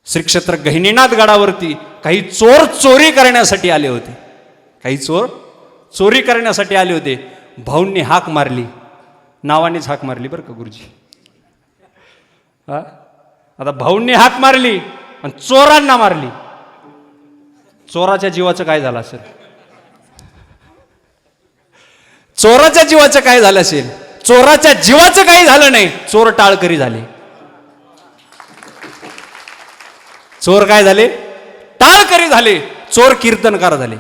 श्री क्षेत्र गहिनीनाथ गडावरती काही चोर चोरी करण्यासाठी आले होते. काही चोर चोरी करण्यासाठी आले होते. भाऊंनी हाक मारली, नावानेच हाक मारली बरं का गुरुजी. आता भाऊंनी हाक मारली आणि चोरांना मारली. चोराच्या जीवाचं काय झालं असेल? चोराच्या जीवाचं काय झालं असेल? चोराच्या जीवाचं काही झालं नाही, चोर टाळकरी झाले. चोर काय झाले? टाळकरी झाले. चोर कीर्तनकार झाले.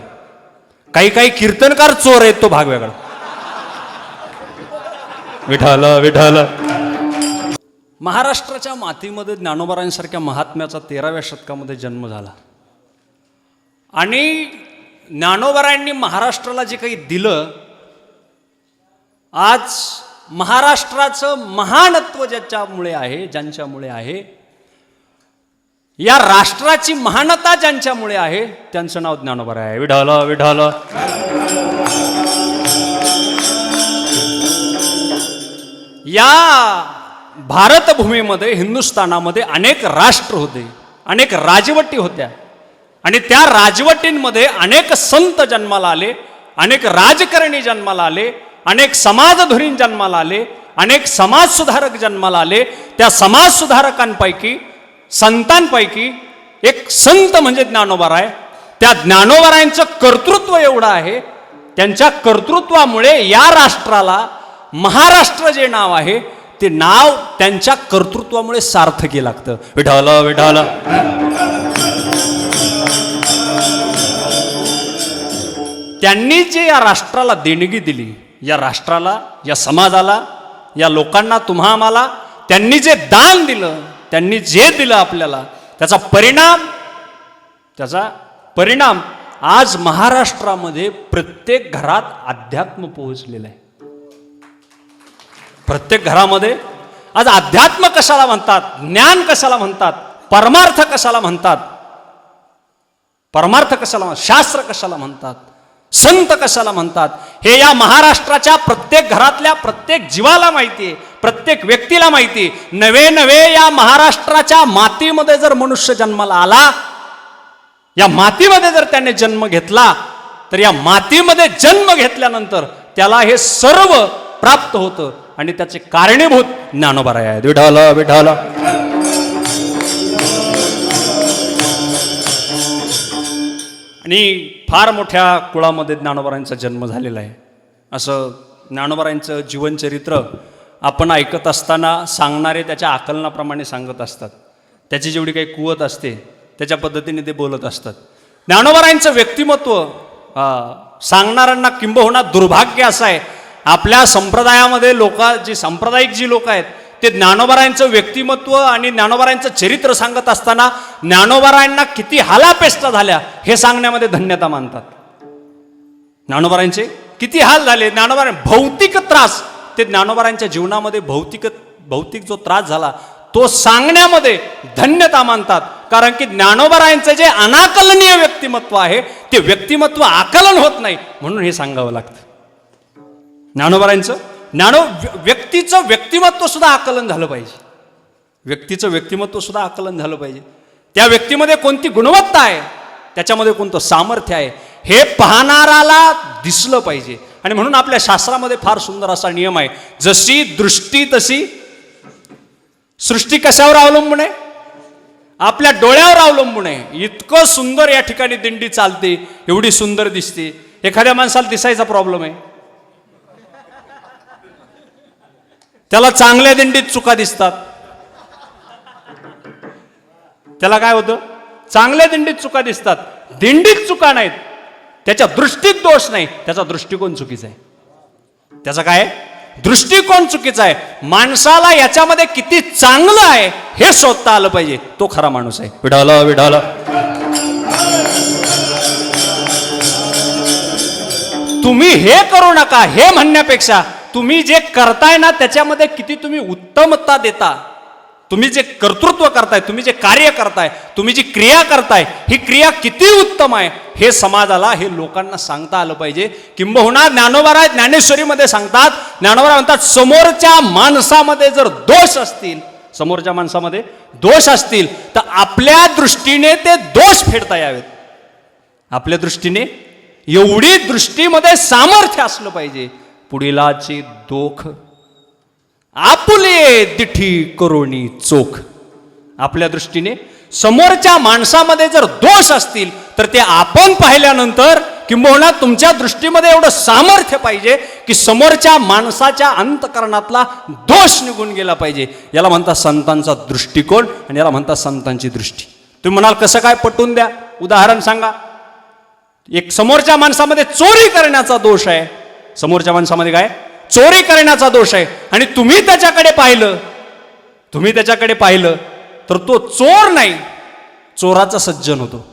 काही काही कीर्तनकार चोर आहेत, तो भाग वेगळा. विठाल विठाल. महाराष्ट्राच्या मातीमध्ये ज्ञानोबारांसारख्या महात्म्याचा 13व्या शतकामध्ये जन्म झाला. आणि ज्ञानोबारांनी महाराष्ट्राला जे काही दिलं, आज महाराष्ट्राचं महानत्व ज्याच्यामुळे आहे, ज्यांच्यामुळे आहे, या राष्ट्राची महानता ज्यांच्यामुळे आहे, त्यांचं नाव ज्ञानोबा आहे. विठाल विठाल. या भारतभूमीमध्ये, हिंदुस्थानामध्ये अनेक राष्ट्र होते, अनेक राजवटी होत्या. आणि त्या राजवटींमध्ये अनेक संत जन्माला आले, अनेक राजकारणी जन्माला आले, अनेक समाजधुरी जन्माला आले, अनेक समाजसुधारक जन्माला आले. त्या समाजसुधारकांपैकी, संतांपैकी एक संत म्हणजे ज्ञानोबाराय. त्या ज्ञानोबारायांचं कर्तृत्व एवढं आहे, त्यांच्या कर्तृत्वामुळे या राष्ट्राला महाराष्ट्र जे नाव आहे, ते नाव त्यांच्या कर्तृत्वामुळे सार्थकी लागतं. विठाल विठाल. त्यांनी जे या राष्ट्राला देणगी दिली, या राष्ट्राला, या समाजाला, या लोकांना, तुम्हा आम्हाला त्यांनी जे दान दिलं, त्यांनी जे दिलं आपल्याला, त्याचा परिणाम आज महाराष्ट्रामध्ये प्रत्येक घरात अध्यात्म पोहोचलेलं आहे. प्रत्येक घरामध्ये आज अध्यात्म कशाला म्हणतात, ज्ञान कशाला म्हणतात, परमार्थ कशाला म्हणतात, परमार्थ कशाला म्हणतात, शास्त्र कशाला म्हणतात, संत कशाला म्हणतात, हे या महाराष्ट्राच्या प्रत्येक घरातल्या प्रत्येक जीवाला माहिती आहे, प्रत्येक व्यक्तीला माहिती आहे. नवे नवे या महाराष्ट्राच्या मातीमध्ये जर मनुष्य जन्माला आला, या मातीमध्ये जर त्याने जन्म घेतला, तर या मातीमध्ये जन्म घेतल्यानंतर त्याला हे सर्व प्राप्त होतं. आणि त्याचे कारणीभूत ज्ञानोबाराय आहेत. विठाल विठाल. आणि फार मोठ्या कुळामध्ये ज्ञानोबारांचा जन्म झालेला आहे. असं ज्ञानोबारांचं जीवनचरित्र आपण ऐकत असताना सांगणारे त्याच्या आकलनाप्रमाणे सांगत असतात. त्याची जेवढी काही कुवत असते त्याच्या पद्धतीने ते बोलत असतात. ज्ञानोबारांचं व्यक्तिमत्व सांगणाऱ्यांना किंबहुना दुर्भाग्य असं आहे, आपल्या संप्रदायामध्ये सांप्रदायिक जी लोक आहेत, ते ज्ञानोबारांचं व्यक्तिमत्व आणि ज्ञानोबारांचं चरित्र सांगत असताना ज्ञानोबारांना किती हालापेष्टा झाल्या हे सांगण्यामध्ये धन्यता मानतात. ज्ञानोबारांचे किती हाल झाले, ज्ञानोबारां भौतिक त्रास, ते ज्ञानोबारांच्या जीवनामध्ये भौतिक जो त्रास झाला तो सांगण्यामध्ये धन्यता मानतात. कारण की ज्ञानोबारांचं जे अनाकलनीय व्यक्तिमत्व आहे, ते व्यक्तिमत्व आकलन होत नाही, म्हणून हे सांगावं लागतं. ज्ञानोबारांचं व्यक्तीचं व्यक्तिमत्व सुद्धा आकलन झालं पाहिजे. व्यक्तीचं व्यक्तिमत्व सुद्धा आकलन झालं पाहिजे. त्या व्यक्तीमध्ये कोणती गुणवत्ता आहे, त्याच्यामध्ये कोणतं सामर्थ्य आहे, हे पाहणाराला दिसलं पाहिजे. आणि म्हणून आपल्या शास्त्रामध्ये फार सुंदर असा नियम आहे, जशी दृष्टी तशी सृष्टी. कशावर अवलंबून आहे? आपल्या डोळ्यावर अवलंबून आहे. इतकं सुंदर या ठिकाणी दिंडी चालते, एवढी सुंदर दिसते. एखाद्या माणसाला दिसायचा प्रॉब्लेम आहे, त्याला चांगल्या दिंडीत चुका दिसतात. त्याला काय होतं? चांगल्या दिंडीत चुका दिसतात. दिंडीत चुका नाहीत, त्याच्या दृष्टीत दोष नाही, त्याचा दृष्टिकोन चुकीचा आहे. त्याचा काय दृष्टिकोन चुकीचा आहे. माणसाला याच्यामध्ये किती चांगलं आहे हे शोधता आलं पाहिजे, तो खरा माणूस आहे. विठाल विठाल. तुम्ही हे करू नका हे म्हणण्यापेक्षा तुम्ही जे करताय ना, त्याच्यामध्ये किती तुम्ही उत्तमता देता, तुम्ही जे कर्तृत्व करताय, तुम्ही जे कार्य करताय, तुम्ही जी क्रिया करताय, ही क्रिया किती उत्तम आहे हे समाजाला, हे लोकांना सांगता आलं पाहिजे. किंबहुना ज्ञानोबा ज्ञानेश्वरीमध्ये सांगतात, ज्ञानोबा म्हणतात, समोरच्या माणसामध्ये जर दोष असतील, समोरच्या माणसामध्ये दोष असतील तर आपल्या दृष्टीने ते दोष फेडता यावेत. आपल्या दृष्टीने एवढी दृष्टीमध्ये सामर्थ्य असलं पाहिजे. पुढीलाची दोख आपुले दिठी करोनी चोख. आपल्या दृष्टीने समोरच्या माणसामध्ये जर दोष असतील तर ते आपण पाहिल्यानंतर किंबहुना तुमच्या दृष्टीमध्ये एवढं सामर्थ्य पाहिजे की समोरच्या माणसाच्या अंतकरणातला दोष निघून गेला पाहिजे. याला म्हणतात संतांचा दृष्टिकोन आणि याला म्हणतात संतांची दृष्टी. तुम्ही म्हणाल कसं काय, पटवून द्या, उदाहरण सांगा. एक समोरच्या माणसामध्ये चोरी करण्याचा दोष आहे. समोरच्या माणसामध्ये काय चोरी करण्याचा दोष आहे आणि तुम्ही त्याच्याकडे पाहिलं तर तो चोर नाही, चोराचा सज्जन होतो.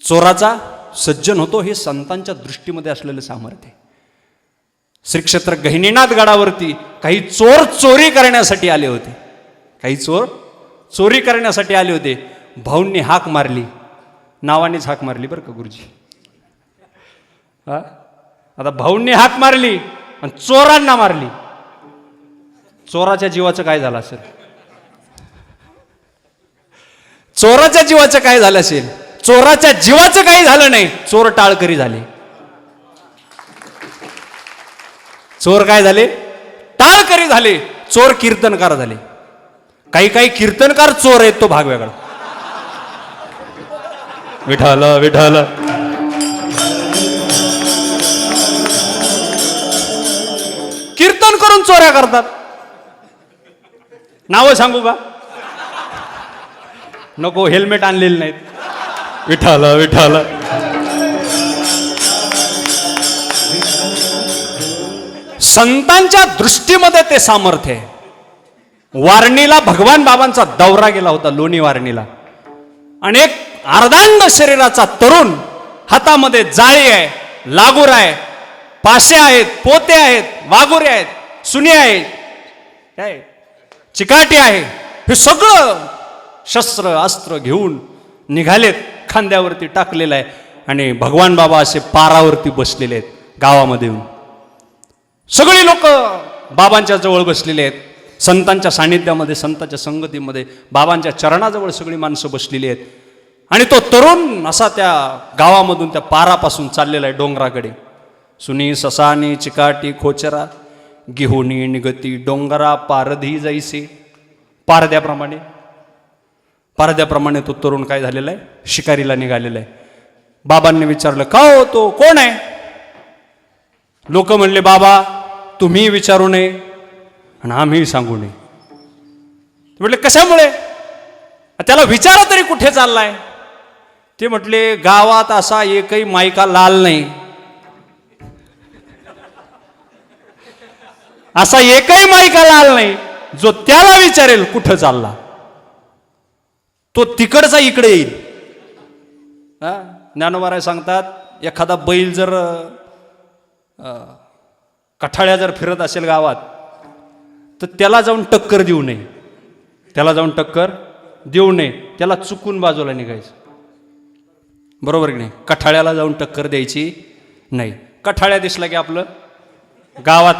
चोराचा सज्जन होतो. हे संतांच्या दृष्टीमध्ये असलेलं सामर्थ्य. श्री क्षेत्र गहिनीनाथ गडावरती काही चोर चोरी करण्यासाठी आले होते. भाऊंनी हाक मारली, नावानेच हाक मारली बरं का गुरुजी. आता भाऊंनी हाक मारली आणि चोरांना मारली. चोराच्या जीवाचं काय झालं असेल? चोराच्या जीवाचं काय झालं असेल? चोराच्या जीवाचं काही झालं नाही. चोर टाळकरी झाले. चोर काय झाले? टाळकरी झाले. चोर कीर्तनकार झाले. काही कीर्तनकार चोर आहेत, तो भाग वेगळा. विठाल विठाल. कीर्तन करून चोऱ्या करतात. नावं सांगू का? नको, हेल्मेट आणलेले नाहीत. विठाल विठाल. संतांच्या दृष्टीमध्ये ते सामर्थ्य आहे. वारणीला भगवान बाबांचा दौरा गेला होता, लोणी वारणीला. आणि एक अर्धांड शरीराचा तरुण, हातामध्ये जाळी आहे, लागूर आहे, पाशे आहेत, पोते आहेत, वाघुरे आहेत, सुनी आहेत, काय चिकाटी आहे, हे सगळं शस्त्र अस्त्र घेऊन निघालेत. खांद्यावरती टाकलेलं आहे आणि भगवान बाबा असे पारावरती बसलेले आहेत. गावामध्ये येऊन सगळी लोक बाबांच्या जवळ बसलेले आहेत. संतांच्या सानिध्यामध्ये, संतांच्या संगतीमध्ये, बाबांच्या चरणाजवळ सगळी माणसं बसलेली आहेत. आणि तो तरुण असा त्या गावामधून, त्या पारापासून चाललेला आहे डोंगराकडे. सुनी ससानी चिकाटी खोचरा गिहोनी निगती डोंगरा पारधी जैसे. पारद्याप्रमाणे तो तरुण काय झालेला आहे? शिकारीला निघालेला आहे. बाबांनी विचारलं, का हो, तो कोण आहे? लोक म्हणले, बाबा तुम्ही विचारू नये आणि आम्ही सांगू नये. म्हटले कशामुळे? त्याला विचारा तरी कुठे चाललाय? ते म्हटले, गावात असा एकही मायका लाल नाही, असा एकही मायका लाल नाही जो त्याला विचारेल कुठं चालला. तो तिकडचा इकडे येईल. ज्ञानोबा सांगतात, एखादा बैल जर कठाळ्या जर फिरत असेल गावात तर त्याला जाऊन टक्कर देऊ नये. त्याला चुकून बाजूला निघायचं. बरोबर की नाही? कठाळ्याला जाऊन टक्कर द्यायची नाही. कठाळ्या दिसला की आपलं गावात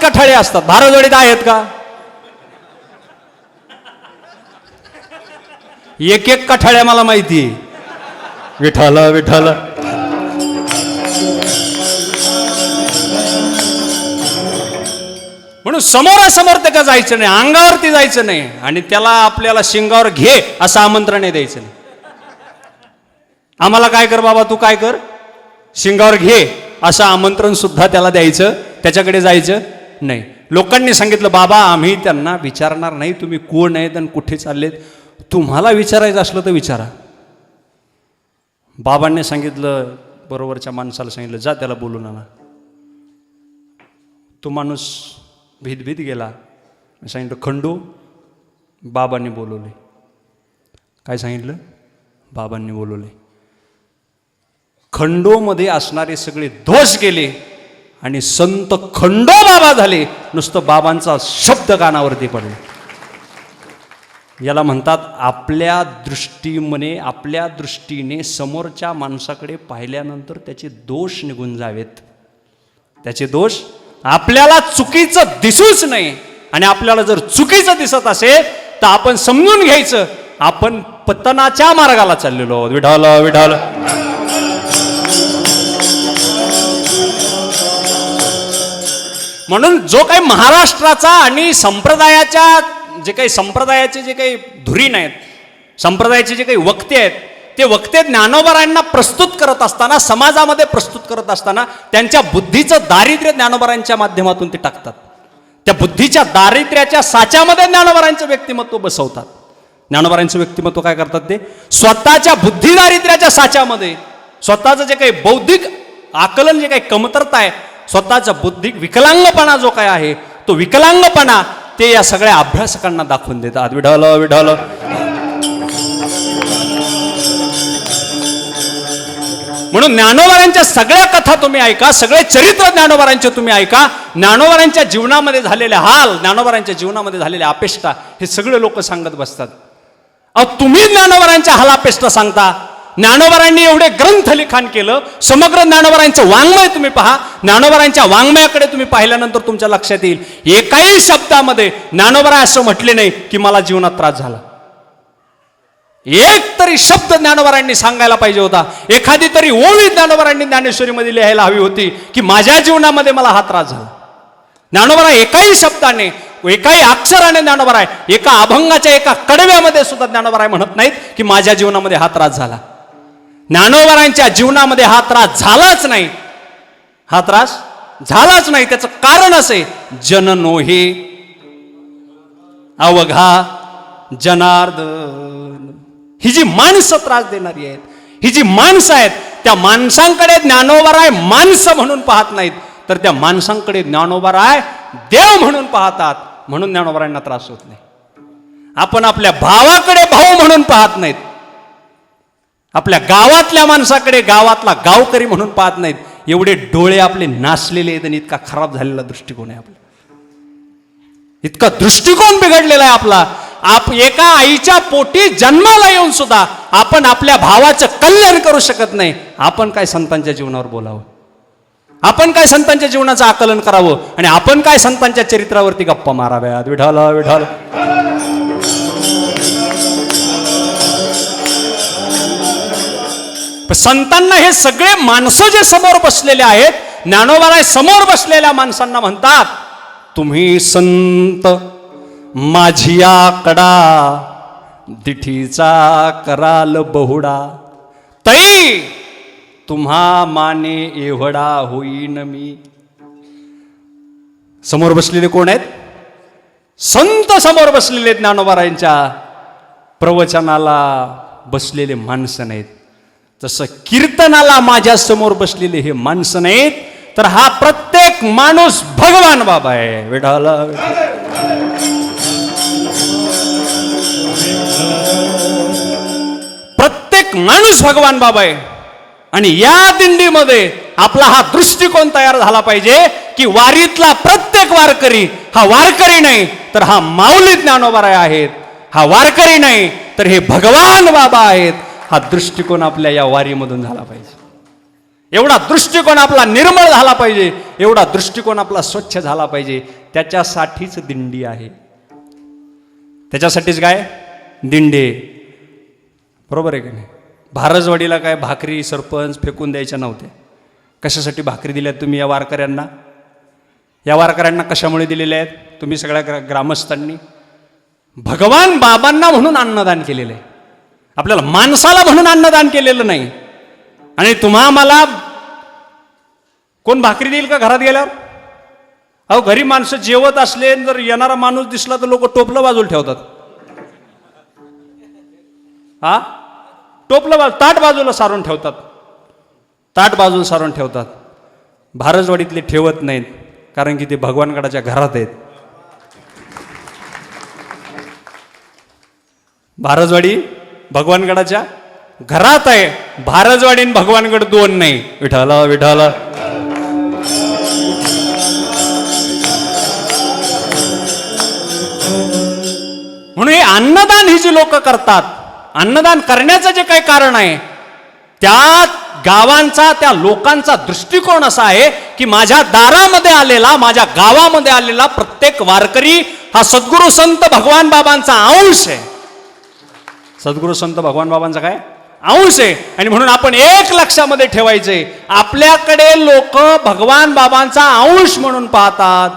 कठाळे असतात. भारजोडीत आहेत का? एक कठाळ्या मला माहिती आहे. विठाला विठाला. म्हणून समोरासमोर त्याच्या जायचं नाही, अंगावरती जायचं नाही आणि त्याला आपल्याला शिंगावर घे असं आमंत्रण द्यायचं नाही. आम्हाला काय कर बाबा, तू काय कर, शिंगावर घे असं आमंत्रण सुद्धा त्याला द्यायचं, त्याच्याकडे जायचं नाही. लोकांनी सांगितलं, बाबा आम्ही त्यांना विचारणार नाही तुम्ही कोण आहेत आणि कुठे चाललेत. तुम्हाला विचारायचं असलं तर विचारा. बाबांनी सांगितलं, बरोबरच्या माणसाला सांगितलं, जा त्याला बोलून आणा. तो माणूस भीत गेला. सांगितलं, खंडू. बाबांनी बोलवले. काय सांगितलं? बाबांनी बोलवले. खंडोमध्ये असणारे सगळे दोष गेले आणि संत खंडो बाबा झाले. नुसतं बाबांचा शब्द कानावरती पडला. याला म्हणतात आपल्या दृष्टीने समोरच्या माणसाकडे पाहिल्यानंतर त्याचे दोष निघून जावेत. त्याचे दोष आपल्याला चुकीचं दिसूच नाही. आणि आपल्याला जर चुकीचं दिसत असेल तर आपण समजून घ्यायचं आपण पतनाच्या मार्गाला चाललेलो आहोत. विठाल विठाल. म्हणून जो काही महाराष्ट्राचा आणि संप्रदायाचे जे काही धुरीण आहेत, संप्रदायाचे जे काही वक्ते आहेत, ते वक्ते ज्ञानोबारायांना प्रस्तुत करत असताना, समाजामध्ये प्रस्तुत करत असताना त्यांच्या बुद्धीचं दारिद्र्य ज्ञानोबारायांच्या माध्यमातून ते टाकतात. त्या बुद्धीच्या दारिद्र्याच्या साच्यामध्ये ज्ञानोबारायांचं व्यक्तिमत्व बसवतात. ज्ञानोबारायांचं व्यक्तिमत्व काय करतात ते स्वतःच्या बुद्धी दारिद्र्याच्या साच्यामध्ये स्वतःचं जे काही बौद्धिक आकलन, जे काही कमतरता आहे, स्वतःचा बुद्धिक विकलांगपणा जो काय आहे, तो विकलांगपणा ते या सगळ्या अभ्यासकांना दाखवून देतात. विढाल विढाल. म्हणून ज्ञानोबारांच्या सगळ्या कथा तुम्ही ऐका, सगळे चरित्र ज्ञानोबारांचे तुम्ही ऐका. ज्ञानोबारांच्या जीवनामध्ये झालेले हाल, ज्ञानोबारांच्या जीवनामध्ये झालेले अपेष्टा हे सगळे लोक सांगत बसतात. तुम्ही ज्ञानोबारांच्या हालापेष्टा सांगता. ज्ञानोबारांनी एवढे ग्रंथ लिखाण केलं, समग्र ज्ञानोबारांचं वाङ्मय तुम्ही पहा. ज्ञानोबारांच्या वाङ्मयाकडे तुम्ही पाहिल्यानंतर तुमच्या लक्षात येईल एकाही शब्दामध्ये ज्ञानोबाराय असं म्हटले नाही की मला जीवनात त्रास झाला. एक तरी शब्द ज्ञानोबारांनी सांगायला पाहिजे होता. एखादी तरी ओळी ज्ञानोबारांनी ज्ञानेश्वरीमध्ये लिहायला हवी होती की माझ्या जीवनामध्ये मला हा त्रास झाला. ज्ञानोबाराय एकाही शब्दाने, एकाही अक्षराने ज्ञानोबाराय, एका अभंगाच्या एका कडव्यामध्ये सुद्धा ज्ञानोबाराय म्हणत नाहीत की माझ्या जीवनामध्ये हा त्रास झाला. ज्ञानोबारांच्या जीवनामध्ये हा त्रास झालाच नाही. हा त्रास झालाच नाही. त्याचं कारण असे, जन नोहे अवघा जनार्दन. ही जी माणसं त्रास देणारी आहेत, ही जी माणसं आहेत, त्या माणसांकडे ज्ञानोबाराय माणसं म्हणून पाहत नाहीत, तर त्या माणसांकडे ज्ञानोबाराय देव म्हणून पाहतात. म्हणून ज्ञानोबारायांना त्रास होत नाही. आपण आपल्या भावाकडे भाऊ म्हणून पाहत नाहीत, आपल्या गावातल्या माणसाकडे गावातला गावकरी म्हणून पाहत नाहीत. एवढे डोळे आपले नासलेले आहेत आणि इतका खराब झालेला दृष्टिकोन आहे आपला. इतका दृष्टिकोन बिघडलेला आहे आपला. एका आईच्या पोटी जन्माला येऊन सुद्धा आपण आपल्या भावाचं कल्याण करू शकत नाही. आपण काय संतांच्या जीवनावर बोलावं, आपण काय संतांच्या जीवनाचं आकलन करावं, आणि आपण काय संतांच्या चरित्रावरती गप्पा माराव्यात. विठाल विठाल. संतांना हे सगळे माणसं जे समोर बसलेले आहेत, ज्ञानोबाराय समोर बसलेल्या माणसांना म्हणतात, तुम्ही संत माझी आकडा दिठीचा कराल बहुडा, तई तुम्हा माने एवढा होईन मी. समोर बसलेले कोण आहेत? संत समोर बसलेले ज्ञानोबारायांच्या प्रवचनाला बसलेले माणसं नाहीत. तसं कीर्तनाला माझ्या समोर बसलेले हे माणसं नाहीत, तर हा प्रत्येक माणूस भगवान बाबा आहे. विठाल. प्रत्येक माणूस भगवान बाबा आहे. आणि या दिंडीमध्ये आपला हा दृष्टिकोन तयार झाला पाहिजे की वारीतला प्रत्येक वारकरी हा वारकरी नाही, तर हा माऊली ज्ञानोबाराय आहेत. हा वारकरी नाही, तर हे भगवान बाबा आहेत. हा दृष्टिकोन आपल्या या वारीमधून झाला पाहिजे. एवढा दृष्टिकोन आपला निर्मळ झाला पाहिजे, एवढा दृष्टिकोन आपला स्वच्छ झाला पाहिजे. त्याच्यासाठीच दिंडी आहे. त्याच्यासाठीच काय दिंडे, बरोबर आहे की नाही? भारजवाडीला काय भाकरी सरपंच फेकून द्यायच्या नव्हत्या. कशासाठी भाकरी दिल्यात तुम्ही या वारकऱ्यांना? या वारकऱ्यांना कशामुळे दिलेल्या आहेत? तुम्ही सगळ्या ग्रामस्थांनी भगवान बाबांना म्हणून अन्नदान केलेलं आहे. आपल्याला माणसाला म्हणून अन्नदान केलेलं नाही. आणि तुम्हा मला कोण भाकरी देईल का घरात गेल्यावर? अहो, घरी माणसं जेवत असले, जर येणारा माणूस दिसला तर लोक टोपलं बाजूला ठेवतात. हा, टोपलं ताट बाजूला सारून ठेवतात, ताट बाजूला सारून ठेवतात. भारजवाडीतले ठेवत नाहीत, कारण की ते भगवानगडाच्या घरात आहेत. भारजवाडी भगवानगडाच्या घरात आहे. भारजवाडी आणि भगवानगड दोन नाही. विठाला विठाला. म्हणून हे अन्नदान ही जी लोक करतात, अन्नदान करण्याचं जे काही कारण आहे, त्या गावांचा, त्या लोकांचा दृष्टिकोन असा आहे की माझ्या दारामध्ये आलेला, माझ्या गावामध्ये आलेला प्रत्येक वारकरी हा सद्गुरू संत भगवान बाबांचा अंश आहे. सद्गुरू संत भगवान बाबांचा काय अंश आहे. आणि म्हणून आपण एक लक्षामध्ये ठेवायचंय, आपल्याकडे लोक भगवान बाबांचा अंश म्हणून पाहतात.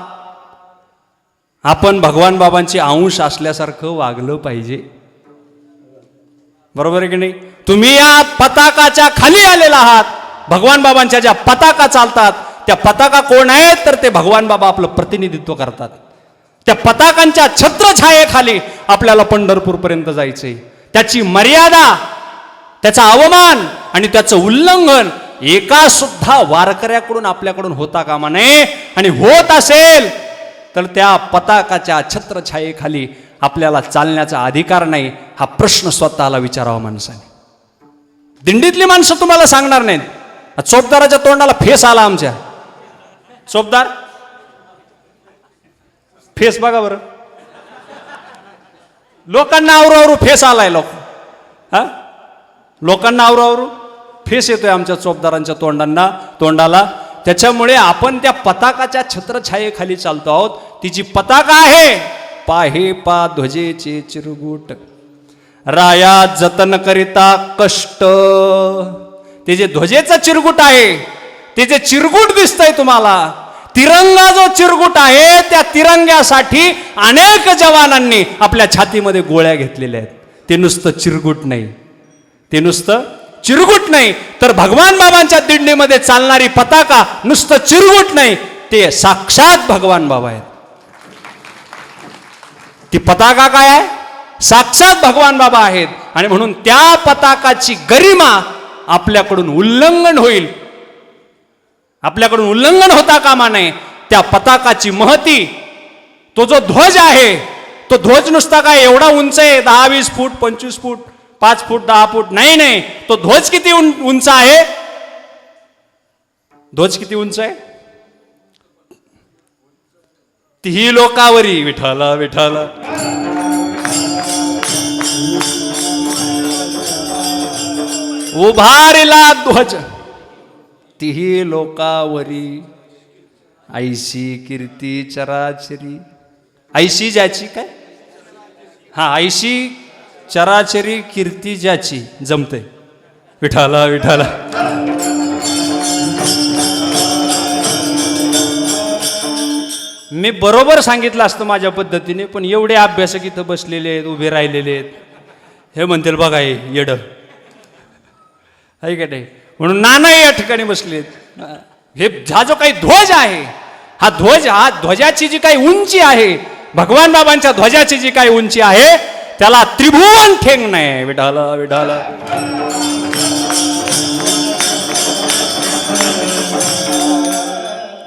आपण भगवान बाबांची अंश असल्यासारखं वागलं पाहिजे. बरोबर आहे की नाही? तुम्ही या पताकाच्या खाली आलेला आहात. भगवान बाबांच्या ज्या पताका चालतात त्या पताका कोण आहेत, तर ते भगवान बाबा आपलं प्रतिनिधित्व करतात. त्या पताकांच्या छत्रछायेखाली आपल्याला पंढरपूर पर्यंत जायचंय. त्याची मर्यादा, त्याचा अवमान आणि त्याचं उल्लंघन एका सुद्धा वारकऱ्याकडून आपल्याकडून होता कामा नये. आणि होत असेल तर त्या पताकाच्या छत्रछायेखाली आपल्याला चालण्याचा अधिकार नाही. हा प्रश्न स्वतःला विचारावा माणसाने. दिंडीतली माणसं तुम्हाला सांगणार नाहीत. चोपदाराच्या तोंडाला फेस आला आमच्या. चोपदार फेस बघा बरं. लोकांना आवरू फेस आलाय. लोकांना आवरू फेस येतोय आमच्या चोपदारांच्या तोंडाला. त्याच्यामुळे आपण त्या पताकाच्या छत्रछायेखाली चालतो आहोत. तिची पताका आहे, पाहे पा ध्वजेचे चिरगुट, राया जतन करिता कष्ट. ते जे ध्वजेचं चिरगुट आहे, ते जे चिरगुट दिसतंय तुम्हाला, तिरंगा जो चिरगुट आहे, त्या तिरंग्यासाठी अनेक जवानांनी आपल्या छातीमध्ये गोळ्या घेतलेल्या आहेत. ते नुसतं चिरगुट नाही, ते नुसतं चिरगुट नाही, तर भगवान बाबांच्या दिंडीमध्ये चालणारी पताका नुसतं चिरगुट नाही, ते साक्षात भगवान बाबा आहेत. ती पताका काय आहे? साक्षात भगवान बाबा आहेत. आणि म्हणून त्या पताकाची गरिमा आपल्याकडून उल्लंघन होईल, आपल्याकडून उल्लंघन होता कामा नये. त्या पताकाची महती, तो जो ध्वज आहे, तो ध्वज नुसता काय एवढा उंच आहे, 10-20 फूट, 25 फूट, 5 फूट, 10 फूट, नाही नाही. तो ध्वज किती उंच आहे? ध्वज किती उंच आहे? तीही लोकावरी विठ्ठल विठ्ठल. उभारिला ध्वज तीही लोकावरी, ऐशी कीर्ती चराचरी. ऐशी ज्याची काय? हा, ऐशी चराचरी कीर्ती ज्याची. जमते विठ्ठल विठ्ठल. मी बरोबर सांगितलं असतं माझ्या पद्धतीने, पण एवढे अभ्यासक इथं बसलेले आहेत, उभे राहिलेले आहेत, हे म्हणतील बघा हे येड आहे का नाही. म्हणून नानाही या ठिकाणी बसलेत. हे हा जो काही ध्वज आहे, हा ध्वजाची जी काही उंची आहे, भगवान बाबांच्या ध्वजाची जी काही उंची आहे, त्याला त्रिभुवन ठेंग नाही. विठ्ठल विठ्ठल.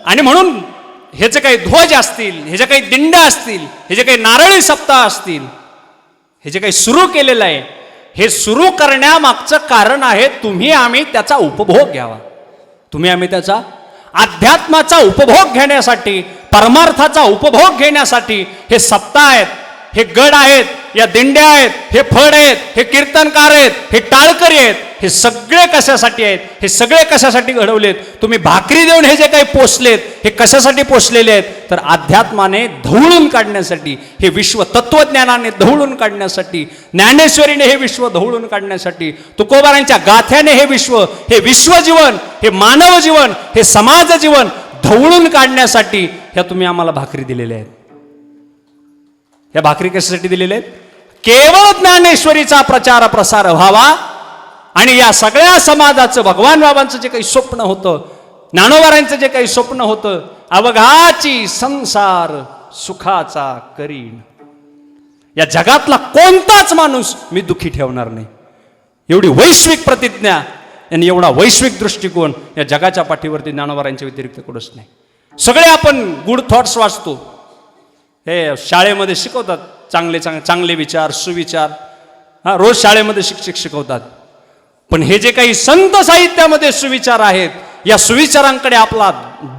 आणि म्हणून हे जे काही ध्वज असतील, हे जे काही दिंड असतील, हे जे काही नारळी सप्ताह असतील, हे जे काही सुरू केलेलं आहे, हे सुरू करण्यामागचं कारण आहे तुम्ही आम्ही त्याचा उपभोग घ्यावा. तुम्ही आम्ही त्याचा अध्यात्माचा उपभोग घेण्यासाठी, परमार्थाचा उपभोग घेण्यासाठी हे सप्ताह आहेत, हे गड आहेत, या दिंड्या आहेत, हे फड आहेत, हे कीर्तनकार आहेत, हे टाळकरी आहेत. हे सगळे कशासाठी आहेत? हे सगळे कशासाठी घडवलेत? तुम्ही भाकरी देऊन हे जे काही पोचलेत, हे कशासाठी पोचलेले आहेत? तर अध्यात्माने धवळून काढण्यासाठी, हे विश्व तत्वज्ञानाने धवळून काढण्यासाठी, ज्ञानेश्वरीने हे विश्व धवळून काढण्यासाठी, तुकोबारांच्या गाथ्याने हे विश्वजीवन, हे मानव जीवन, हे समाज जीवन धवळून काढण्यासाठी ह्या तुम्ही आम्हाला भाकरी दिलेल्या आहेत. या भाकरी कशासाठी दिलेल्या आहेत? केवळ ज्ञानेश्वरीचा प्रचार प्रसार व्हावा आणि या सगळ्या समाजाचं, भगवान बाबांचं जे काही स्वप्न होतं, ज्ञानोबारांचं जे काही स्वप्न होतं, अवघाची संसार सुखाचा करीन, या जगातला कोणताच माणूस मी दुःखी ठेवणार नाही. एवढी वैश्विक प्रतिज्ञा आणि एवढा वैश्विक दृष्टिकोन या जगाच्या पाठीवरती ज्ञानोबारांच्या व्यतिरिक्त कुठंच नाही. सगळे आपण गुड थॉट्स वाचतो, हे शाळेमध्ये शिकवतात, चांगले विचार, सुविचार, रोज शाळेमध्ये शिक्षक शिकवतात. पण हे जे काही संत साहित्यामध्ये सुविचार आहेत, या सुविचारांकडे आपला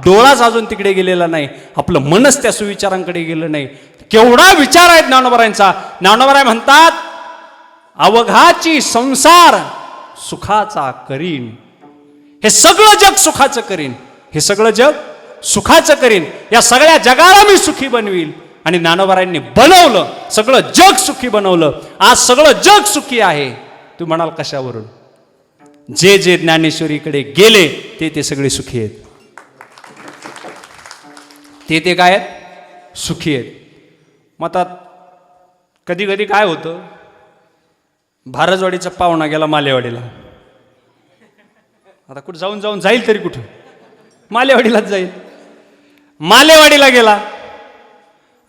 डोळाच अजून तिकडे गेलेला नाही, आपलं मनच त्या सुविचारांकडे गेलं नाही. केवढा विचार आहे ज्ञानोबारांचा. ज्ञानोबाराय म्हणतात, अवघाची संसार सुखाचा करीन. हे सगळं जग सुखाचं करीन, हे सगळं जग सुखाचं करीन, या सगळ्या जगाला मी सुखी बनवील. आणि ज्ञानोबारायांनी बनवलं, सगळं जग सुखी बनवलं. आज सगळं जग सुखी आहे. तू म्हणाल कशावरून? जे जे ज्ञानेश्वरीकडे गेले ते सगळे सुखी आहेत. ते काय आहेत? सुखी आहेत. मग आता कधी कधी काय होतं, भारजवाडीचा पाहुणा गेला मालेवाडीला. आता कुठं जाऊन जाईल तरी कुठं? मालेवाडीलाच जाईल. मालेवाडीला गेला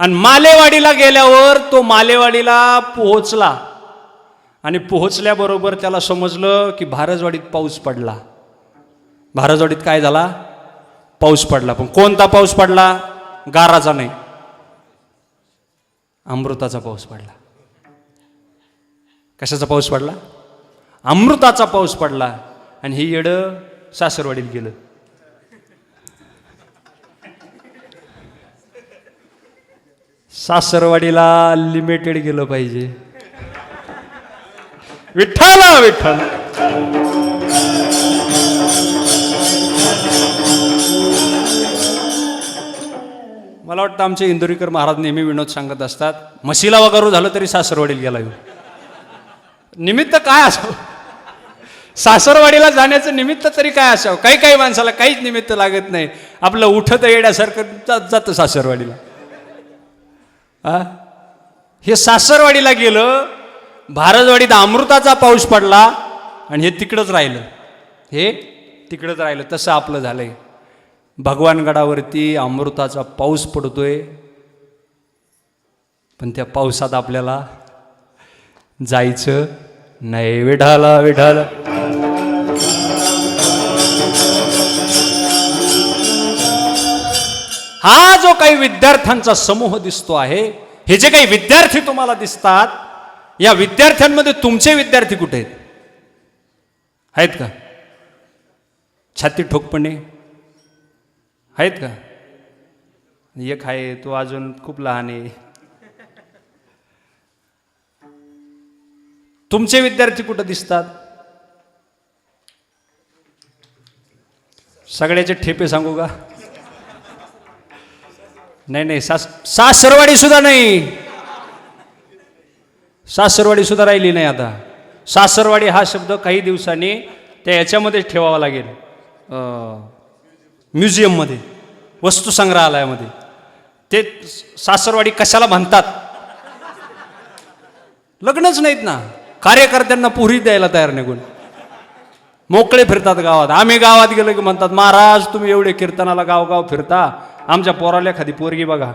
आणि मालेवाडीला गेल्यावर तो मालेवाडीला पोहोचला आणि पोहोचल्याबरोबर त्याला समजलं की भारजवाडीत पाऊस पडला. भारजवाडीत काय झाला? पाऊस पडला. पण कोणता पाऊस पडला? गाराचा नाही, अमृताचा पाऊस पडला. कशाचा पाऊस पडला? अमृताचा पाऊस पडला. आणि हे येडं सासरवाडीत गेलं. सासरवाडीला लिमिटेड गेलं पाहिजे. विठ्ठल विठ्ठल. मला वाटतं आमचे इंदुरीकर महाराज नेहमी विनोद सांगत असतात, म्हशीला वगैरे झालं तरी सासरवाडीला गेला. निमित्त काय असावं? सासरवाडीला जाण्याचं निमित्त तरी काय असावं? काही काही माणसाला काहीच निमित्त लागत नाही, आपलं उठत येण्यासारखं जातं सासरवाडीला. हे सासरवाडीला गेलं, भारजवाडीत अमृताचा पाऊस पडला आणि हे तिकडंच राहिलं. हे तिकडंच राहिलं. तसं आपलं झालंय. भगवानगडावरती अमृताचा पाऊस पडतोय, पण त्या पावसात आपल्याला जायचं नाही. विठाला विठाला. हा जो काही विद्यार्थ्यांचा समूह दिसतो आहे, हे जे काही विद्यार्थी तुम्हाला दिसतात, या विद्यार्थ्यांमध्ये तुमचे विद्यार्थी कुठे आहेत? आहेत का? छाती ठोकपणे आहेत का? एक आहे, तो अजून खूप लहान आहे. तुमचे विद्यार्थी कुठं दिसतात? सगळ्याचे ठेपे सांगू का? नाही, सासरवाडी सुद्धा नाही. सासरवाडी सुद्धा राहिली नाही आता. सासरवाडी हा शब्द काही दिवसांनी त्या याच्यामध्ये ठेवावा लागेल, म्युझियममध्ये, वस्तुसंग्रहालयामध्ये. ते सासरवाडी कशाला म्हणतात? लग्नच नाहीत ना, कार्यकर्त्यांना पुरी द्यायला तयार नाही कोण. मोकळे फिरतात गावात. आम्ही गावात गेलो की म्हणतात, महाराज तुम्ही एवढे कीर्तनाला गाव फिरता, आमच्या पोराला एखादी पोरगी बघा.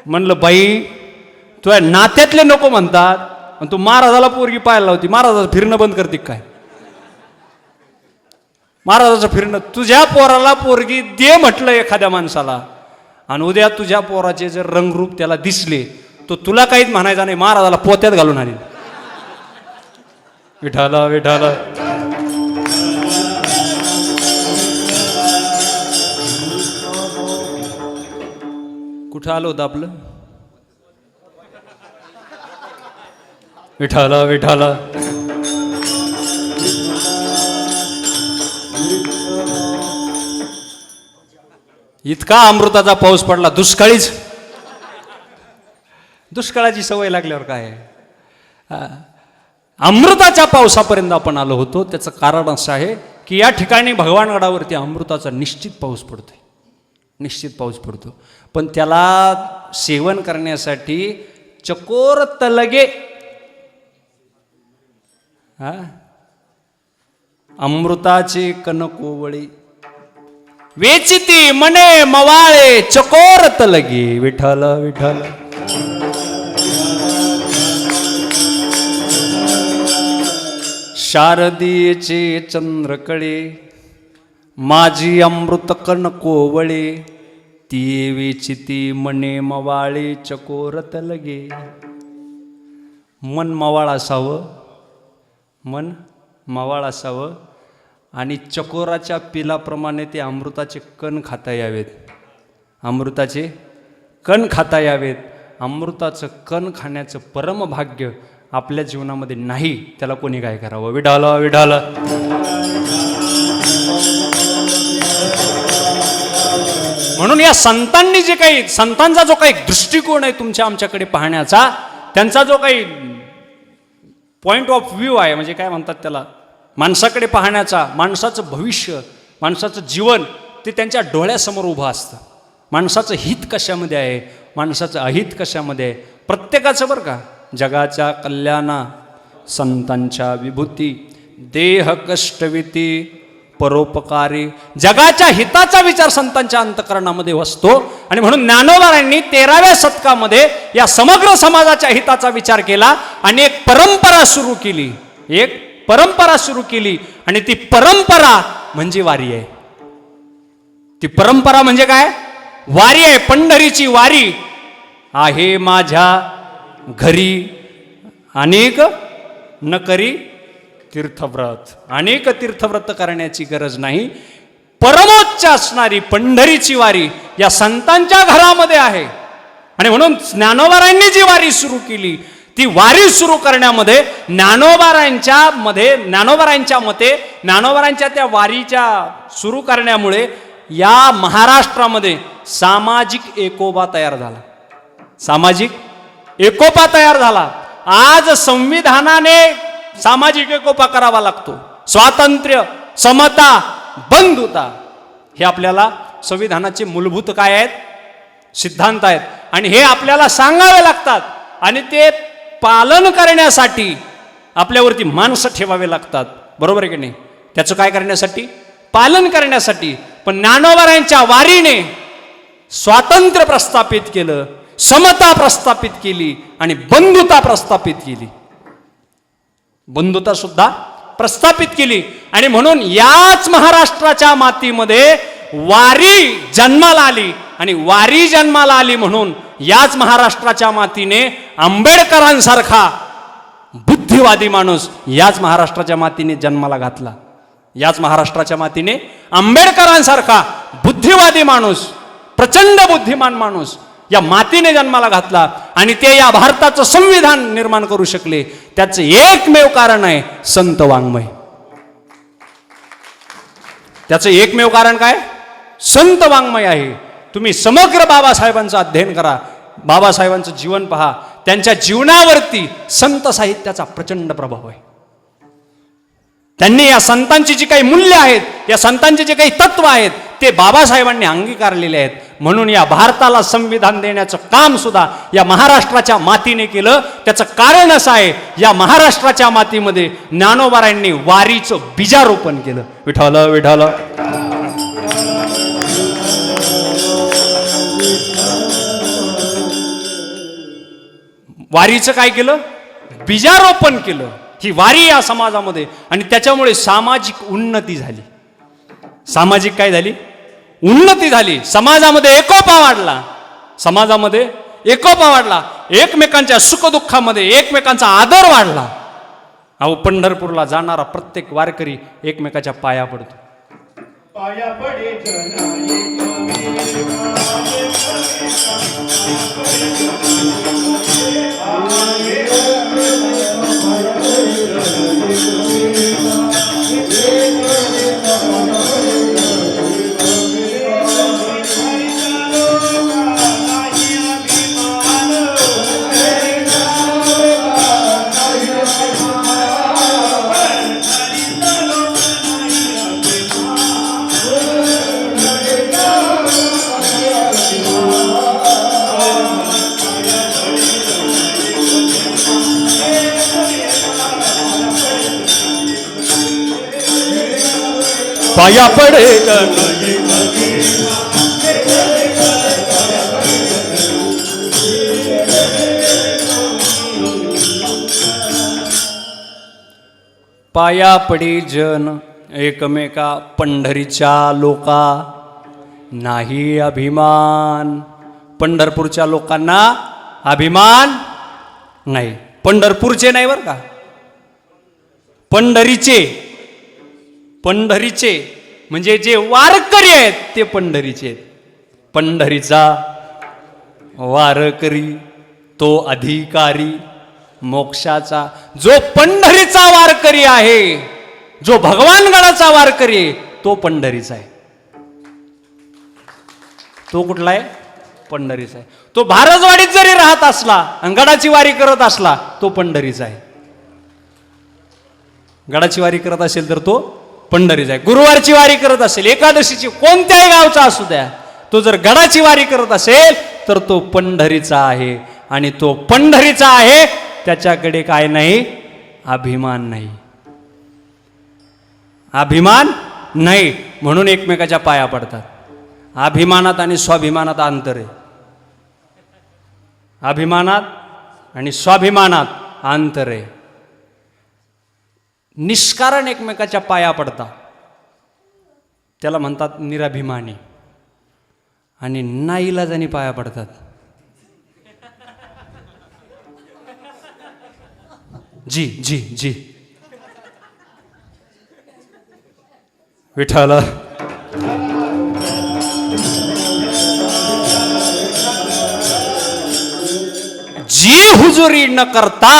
म्हणलं बाई, तुझ्या नात्यातले नको म्हणतात, पण तू महाराजाला पोरगी पाहायला लावती. महाराजाचं फिरणं बंद करते काय? महाराजाचं फिरणं, तुझ्या पोराला पोरगी दे म्हटलं एखाद्या माणसाला, आणि उद्या तुझ्या पोराचे जर रंगरूप त्याला दिसले, तो तुला काहीच म्हणायचा नाही, महाराजाला पोत्यात घालून आणेल. विठाला विठाला. कुठं आलं होतं आपलं? विठाला विठाला. इतका अमृताचा पाऊस पडला. दुष्काळाची सवय लागल्यावर काय? अमृताच्या पावसापर्यंत आपण आलो होतो. त्याचं कारण असं आहे की या ठिकाणी भगवानगडावरती अमृताचा निश्चित पाऊस पडतोय. निश्चित पाऊस पडतो. पण त्याला सेवन करण्यासाठी चकोर तलगे, अमृताचे कनकोवळी वेचिती मने मवाळे चकोर तलगे. विठ्ठल विठ्ठल. शारदीचे चंद्रकळे माझी अमृत कनकोवळे, ती वेचिती मने मवाळे चकोर तलगे. मन मवाळ असावं, मन मवाळ असावं आणि चकोराच्या पिलाप्रमाणे ते अमृताचे कण खाता यावेत. अमृताचे कण खाता यावेत. अमृताचं कण खाण्याचं परमभाग्य आपल्या जीवनामध्ये नाही, त्याला कोणी काय करावं? विढाला विढाला. म्हणून या संतांनी जे काही, संतांचा जो काही दृष्टिकोन आहे तुमच्या आमच्याकडे पाहण्याचा, त्यांचा जो काही पॉइंट ऑफ व्ह्यू आहे, म्हणजे काय म्हणतात त्याला, माणसाकडे पाहण्याचा, माणसाचं भविष्य, माणसाचं जीवन, ते त्यांच्या डोळ्यासमोर उभं असतं. माणसाचं हित कशामध्ये आहे, माणसाचं अहित कशामध्ये आहे, प्रत्येकाचं बरं का. जगाच्या कल्याणा संतांच्या विभूती, देह कष्टविती परोपकारी. जगाच्या हिताचा विचार संतांच्या अंतःकरणामध्ये वसतो. आणि म्हणून ज्ञानोबांनी 13व्या शतकामध्ये या समग्र समाजाच्या हिताचा विचार केला आणि एक परंपरा सुरू केली, एक परंपरा सुरू केली. आणि ती परंपरा म्हणजे वारी आहे. ती परंपरा म्हणजे काय? वारी आहे. पंढरीची वारी आहे माझ्या घरी अनेक न करी तीर्थव्रत. अनेक तीर्थव्रत करण्याची गरज नाही. परमोच्च असणारी पंढरीची वारी या संतांच्या घरामध्ये आहे. आणि म्हणून ज्ञानोबांनी जी वारी सुरू केली, ती वारी सुरू करण्यामध्ये ज्ञानोबांच्या मते, ज्ञानोबांच्या त्या वारीच्या सुरू करण्यामुळे या महाराष्ट्रामध्ये सामाजिक एकोपा तयार झाला. सामाजिक एकोपा तयार झाला. आज संविधानाने सामाजिक एकोपा करावा लागतो. स्वातंत्र्य, समता, बंधुता हे आपल्याला संविधानाचे मूलभूत काय आहेत? सिद्धांत आहेत. आणि हे आपल्याला सांगावे लागतात. आणि ते पालन करण्यासाठी आपल्यावरती माणसं ठेवावे लागतात. बरोबर आहे की नाही? त्याचं काय करण्यासाठी? पालन करण्यासाठी. पण ज्ञानोबांच्या वारीने स्वातंत्र्य प्रस्थापित केलं, समता प्रस्थापित केली आणि बंधुता प्रस्थापित केली. बंधुता सुद्धा प्रस्थापित केली. आणि म्हणून याच महाराष्ट्राच्या मातीमध्ये वारी जन्माला आली. आणि वारी जन्माला आली म्हणून याच महाराष्ट्राच्या मातीने आंबेडकरांसारखा बुद्धिवादी माणूस याच महाराष्ट्राच्या मातीने जन्माला घातला. याच महाराष्ट्राच्या मातीने आंबेडकरांसारखा बुद्धिवादी माणूस, प्रचंड बुद्धिमान माणूस या मातीने जन्माला घातला. आणि ते या भारताचं संविधान निर्माण करू शकले. त्याचं एकमेव कारण आहे संत वाङ्मय. त्याचं एकमेव कारण काय? संत वाङ्मय आहे. तुम्ही समग्र बाबासाहेबांचं अध्ययन करा, बाबासाहेबांचं जीवन पहा. त्यांच्या जीवनावरती संत साहित्याचा प्रचंड प्रभाव आहे. त्यांनी या संतांची जी काही मूल्य आहेत, या संतांचे जे काही तत्व आहेत, ते बाबासाहेबांनी अंगीकारलेले आहेत. म्हणून या भारताला संविधान देण्याचं काम सुद्धा या महाराष्ट्राच्या मातीने केलं. त्याचं कारण असं आहे, या महाराष्ट्राच्या मातीमध्ये ज्ञानोबांनी वारीचं बीजारोपण केलं. विठ्ठल विठ्ठल. वारीचं काय केलं? बीजारोपण केलं. ही वारी या समाजामध्ये. आणि त्याच्यामुळे सामाजिक उन्नती झाली. सामाजिक काय झाली? उन्नती झाली. समाजामध्ये एकोपा वाढला. समाजामध्ये एकोपा वाढला. एकमेकांच्या सुखदुःखामध्ये एकमेकांचा आदर वाढला. अहो, पंढरपूरला जाणारा प्रत्येक वारकरी एकमेकाच्या पाया पडतो. पाया पडे पाया पडे पाया पडी जन एकमेका पंढरीच्या लोका नाही अभिमान. पंढरपूरच्या लोकांना अभिमान नाही. पंढरपूरचे नाही बरं का, पंढरीचे. पंढरीचे म्हणजे जे वारकरी आहेत ते पंढरीचे आहेत. पंढरीचा वारकरी तो अधिकारी मोक्षाचा. जो पंढरीचा वारकरी आहे, जो भगवानगडाचा वारकरी आहे, तो पंढरीचा आहे. तो कुठला आहे? पंढरीचा आहे. तो भारजवाडीत जरी राहत असला आणि गडाची वारी करत असला तो पंढरीचा आहे. गडाची वारी करत असेल तर तो पंढरीचा आहे. गुरुवारची वारी करत असेल, एकादशीची, कोणत्याही गावचा असू द्या, तो जर गडाची वारी करत असेल तर तो पंढरीचा आहे. आणि तो पंढरीचा आहे, त्याच्याकडे काय नाही? अभिमान नाही. अभिमान नाही, म्हणून एकमेकाच्या पाया पडतात. अभिमानात आणि स्वाभिमानात अंतर आहे. अभिमानात आणि स्वाभिमानात अंतर आहे. निष्कारण एकमेकाच्या पाया पडतात त्याला म्हणतात निराभिमानी, आणि नाईलाजानी पाया पडतात. जी जी जी विठ्ठल. जी हुजुरी न करता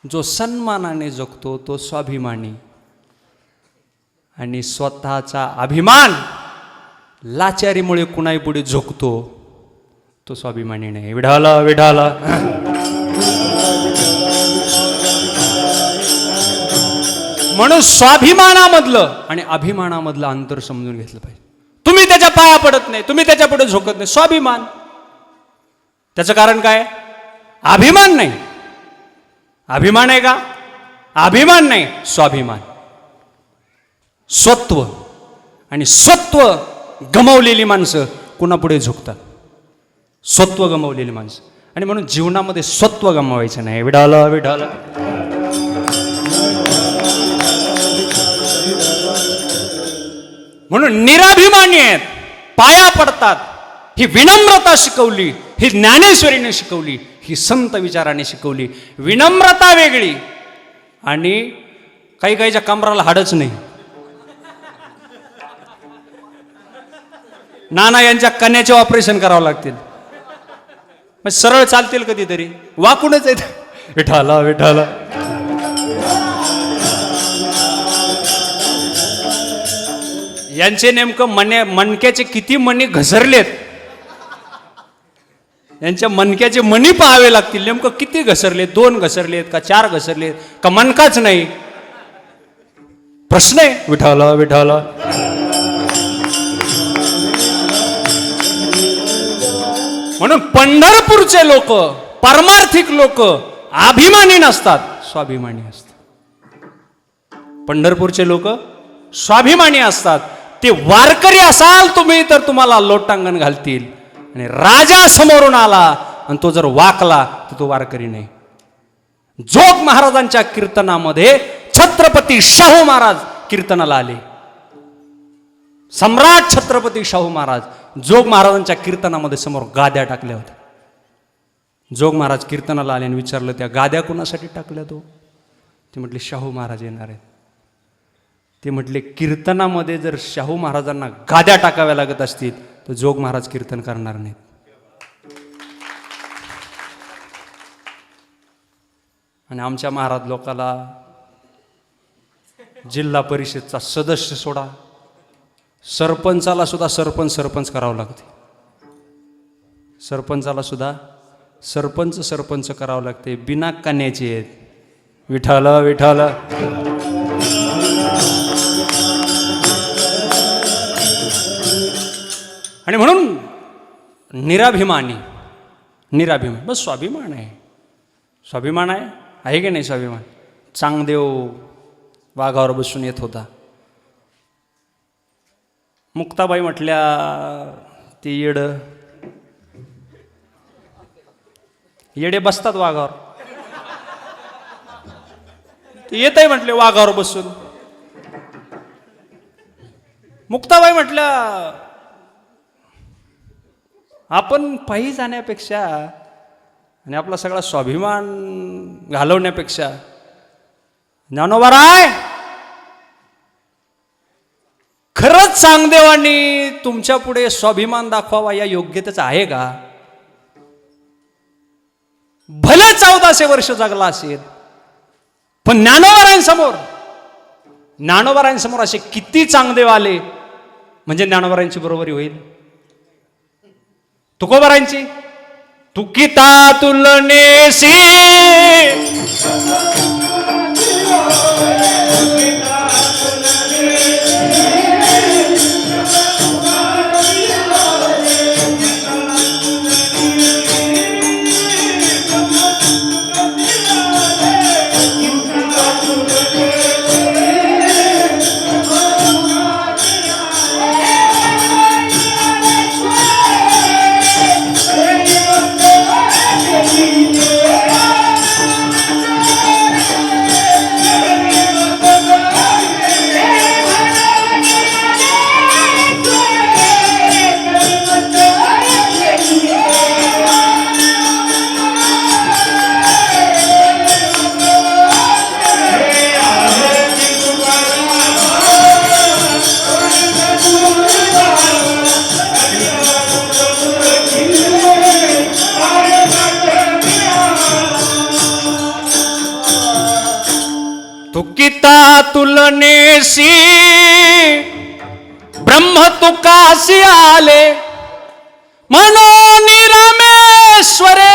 जो सन्मानाने जगतो तो स्वाभिमानी, आणि स्वतःचा अभिमान लाचारीमुळे कुणाही पुढे झोकतो तो स्वाभिमानी नाही. विढाला विढाला. म्हणून स्वाभिमानामधलं आणि अभिमानामधलं अंतर समजून घेतलं पाहिजे. तुम्ही त्याच्या पाया पडत नाही, तुम्ही त्याच्या पुढे झोकत नाही, स्वाभिमान. त्याचं कारण काय? अभिमान नाही. अभिमान आहे का? अभिमान नाही, स्वाभिमान. स्वत्व, आणि स्वत्व गमावलेली माणसं कुणापुढे झुकतात? स्वत्व गमावलेली माणसं. आणि म्हणून जीवनामध्ये स्वत्व गमावायचं नाही. विढाला विढाला. म्हणून निराभिमानी आहेत, पाया पडतात. ही विनम्रता शिकवली, ही ज्ञानेश्वरीने शिकवली, ही संत विचाराने शिकवली. विनम्रता वेगळी, आणि काही काहीच्या कमराला हाडच नाही. नाना यांच्या कन्याचे ऑपरेशन करावं लागतील, मग सरळ चालतील कधीतरी, वाकूनच आहेत. विठाला विठाला. यांचे नेमकं मणक्याचे किती मणी घसरलेत, यांच्या मणक्याचे मणी पाहावे लागतील. नेमकं किती घसरलेत? 2 घसरलेत का 4 घसरलेत का मणकाच नाही? प्रश्न आहे. विठाला विठाला. म्हणून पंढरपूरचे लोक, परमार्थिक लोक अभिमानी नसतात, स्वाभिमानी असतात. पंढरपूरचे लोक स्वाभिमानी असतात. ते वारकरी असाल तुम्ही तर तुम्हाला लोटांगण घालतील, आणि राजा समोरून आला आणि तो जर वाकला तर तो वारकरी नाही. जोग महाराजांच्या कीर्तनामध्ये छत्रपती शाहू महाराज कीर्तनाला आले. सम्राट छत्रपती शाहू महाराज जोग महाराजांच्या कीर्तनामध्ये समोर गाद्या टाकल्या होत्या. जोग महाराज कीर्तनाला आले आणि विचारलं, त्या गाद्या कोणासाठी टाकल्या? तो ते म्हटले, शाहू महाराज येणार आहेत. ते म्हटले, कीर्तनामध्ये जर शाहू महाराजांना गाद्या टाकाव्या लागत असतील तर जोग महाराज कीर्तन करणार नाहीत. आणि आमच्या महाराज लोकाला जिल्हा परिषदचा सदस्य सोडा, सरपंचाला सुद्धा सरपंच करावं लागते. सरपंचाला सुद्धा सरपंच करावं लागते. बिना कन्याचे आहेत. विठाला विठाला. आणि म्हणून निराभिमानी, बस स्वाभिमान आहे. स्वाभिमान आहे की नाही? स्वाभिमान. चांगदेव वाघावर बसून येत होता. मुक्ताबाई म्हटल्या, ते येडे बसतात वाघावर. ते येत आहे म्हटले वाघावर बसून. मुक्ताबाई म्हटल्या, आपण पायी जाण्यापेक्षा आणि आपला सगळा स्वाभिमान घालवण्यापेक्षा ज्ञानोबाराय, खरंच चांगदेवांनी तुमच्या पुढे स्वाभिमान दाखवावा या योग्यतेचा आहे का? भले 1400 वर्ष जगला असेल, पण ज्ञानोबारांसमोर असे किती चांगदेव आले म्हणजे ज्ञानोबारांची बरोबरी होईल. तुकोबारांची तुकिता तुलनेसी तुकिता तुलनेसी ब्रह्म तुकासी आले म्हणून रामेश्वरे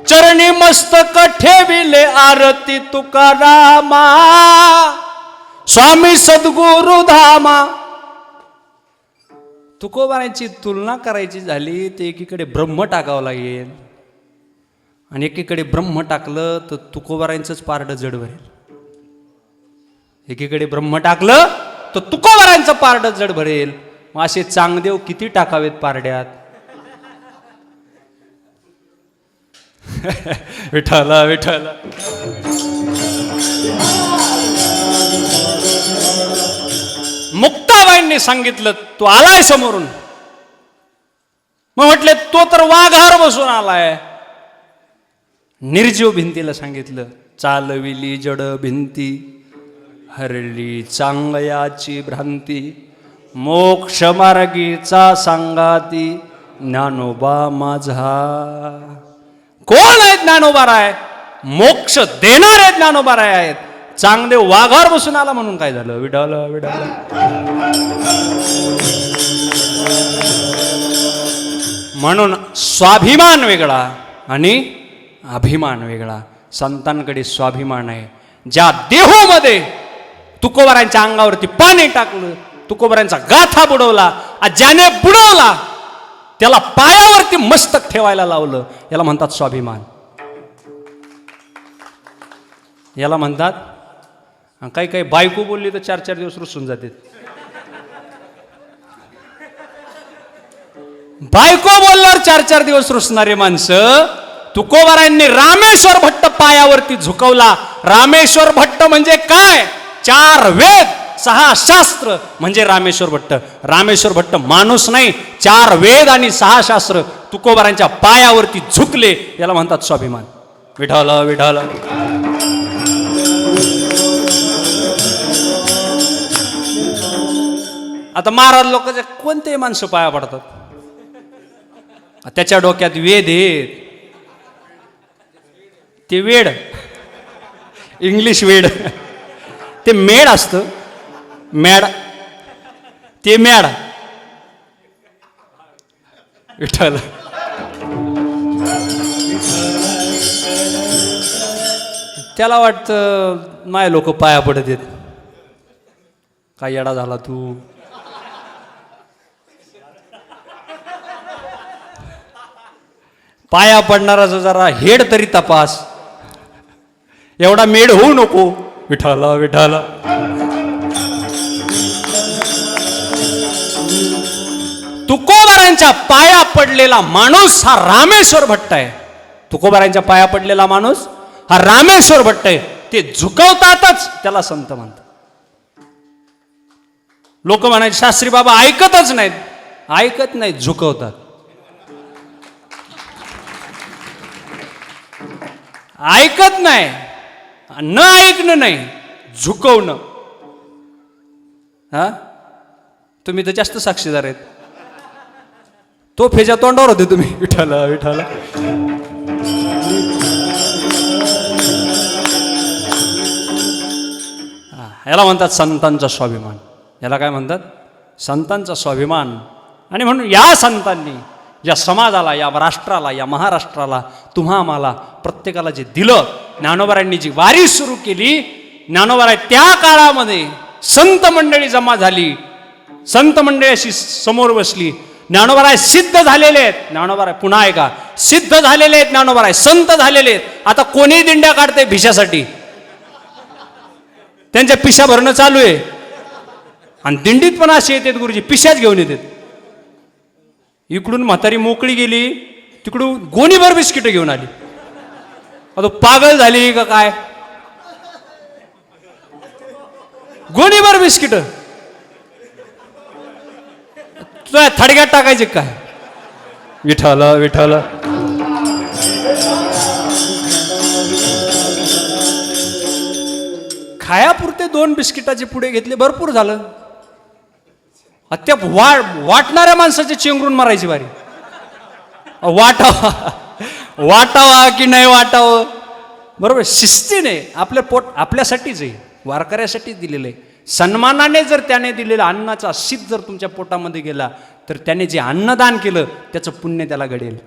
चरणी मस्तक ठेविले आरती तुकारामा स्वामी सद्गुरु धामा. तुकोबारांची तुलना करायची झाली तर एकीकडे ब्रह्म टाकावं लागेल आणि एकीकडे ब्रह्म टाकलं तर तुकोबारांचंच पारडं जड भरेल. एकीकडे ब्रह्म टाकलं तर तुकोबारांचं पारडं जड भरेल. मग असे चांगदेव किती टाकावेत पारड्यात. विठाला विठाला. मुक्ताबाईंनी सांगितलं तू आलाय समोरून. मग म्हटले तो तर वाघावर बसून आलाय. निर्जीव भिंतीला सांगितलं चालविली जड भिंती हरली चांगयाची भ्रांती मोक्ष मार्गीचा सांगाती ज्ञानोबा माझा. कोण आहेत ज्ञानोबाराय? मोक्ष देणारे ज्ञानोबाराय आहेत. चांगदेव वाघावर बसून आला म्हणून काय झालं? विडाल विडाल. म्हणून स्वाभिमान वेगळा आणि अभिमान वेगळा. संतांकडे स्वाभिमान आहे. ज्या देहोमध्ये तुकोबारांच्या अंगावरती पाणी टाकलं, तुकोबारांचा गाथा बुडवला, ज्याने बुडवला त्याला पायावरती मस्तक ठेवायला लावलं, याला म्हणतात स्वाभिमान. याला म्हणतात. काही काही बायको बोलली तर 4-4 दिवस रुसून जाते. बायको बोलल्यावर 4-4 दिवस रुसणारे माणसं. तुकोबारांनी रामेश्वर भट्ट पायावरती झुकवला. रामेश्वर भट्ट म्हणजे काय? 4 वेद 6 शास्त्र म्हणजे रामेश्वर भट्ट. रामेश्वर भट्ट माणूस नाही, 4 वेद आणि 6 शास्त्र तुकोबारांच्या पायावरती झुकले, याला म्हणतात स्वाभिमान. विठाल विठाल. आता महाराज लोकांचे कोणते माणसं पाया पडतात? त्याच्या डोक्यात वेद आहेत. ते वेड, इंग्लिश वेड. ते मेड असतं, मॅड. ते मॅड. विठ्ठल. त्याला वाटतं माय लोक पाया पडत आहेत. काय येडा झाला तू? पाया पडणाराचा जरा हेड तरी तपास. एवढा मेड होऊ नको. विठाला विठाला. तुकोबारांच्या पाया पडलेला माणूस हा रामेश्वर भट्ट आहे. तुकोबारांच्या पाया पडलेला माणूस हा रामेश्वर भट्ट आहे. ते झुकवतातच त्याला संत म्हणतात. लोक म्हणायचे शास्त्री बाबा ऐकतच नाहीत. ऐकत नाहीत, झुकवतात. ऐकत नाही, न ऐकणं नाही, झुकवणं. हा, तुम्ही तर जास्त साक्षीदार आहेत. तो फेजा तोंडावर होते तुम्ही. विठाला विठाला. याला म्हणतात संतांचा स्वाभिमान. याला काय म्हणतात? संतांचा स्वाभिमान. आणि म्हणून या संतांनी या समाजाला, या राष्ट्राला, या महाराष्ट्राला, तुम्हा आम्हाला प्रत्येकाला जे दिलं, ज्ञानोबारांनी जी वारी सुरू केली, ज्ञानोबाराय त्या काळामध्ये संत मंडळी जमा झाली, संत मंडळी अशी समोर बसली. ज्ञानोबाराय सिद्ध झालेले आहेत. ज्ञानोबाराय पुन्हा ऐका, सिद्ध झालेले आहेत ज्ञानोबाराय, संत झालेले आहेत. आता कोणी दिंड्या काढते भिशासाठी, त्यांच्या पिशा भरणं चालू आहे. आणि दिंडीत पण असे येतात गुरुजी, पिशाच घेऊन येतात. इकडून म्हातारी मोकळी गेली, तिकडून गोणीभर बिस्किट घेऊन आली. आता पागल झाली का काय? गोणीभर बिस्किट तुझ्या थडग्यात टाकायचे काय? विठ्ठल विठ्ठल. खायापुरते 2 बिस्किटाचे पुढे घेतले, भरपूर झालं. त्या वाटणाऱ्या माणसाचे चेंगरून मारायची बारी. वाटावा वाटावा की नाही वाटावं, बरोबर शिस्तीने. आपलं पोट आपल्यासाठीच आहे, वारकऱ्यासाठीच दिलेलं आहे. सन्मानाने जर त्याने दिलेला अन्नाचा शीत जर तुमच्या पोटामध्ये गेला, तर त्याने जे अन्नदान केलं त्याचं पुण्य त्याला घडेल.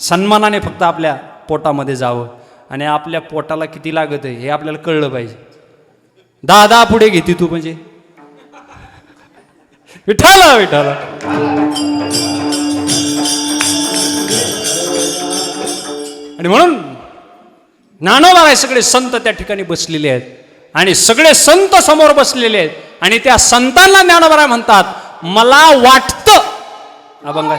सन्मानाने फक्त आपल्या पोटामध्ये जावं. आणि आपल्या पोटाला किती लागत आहे हे आपल्याला कळलं पाहिजे. 10 पुढे घेते तू म्हणजे विठ्ठल विठ्ठल. आणि म्हणून ज्ञानोबा सगळे संत त्या ठिकाणी बसलेले आहेत, आणि सगळे संत समोर बसलेले आहेत. आणि त्या संतांना ज्ञानोबा म्हणतात, मला वाटतं अभंग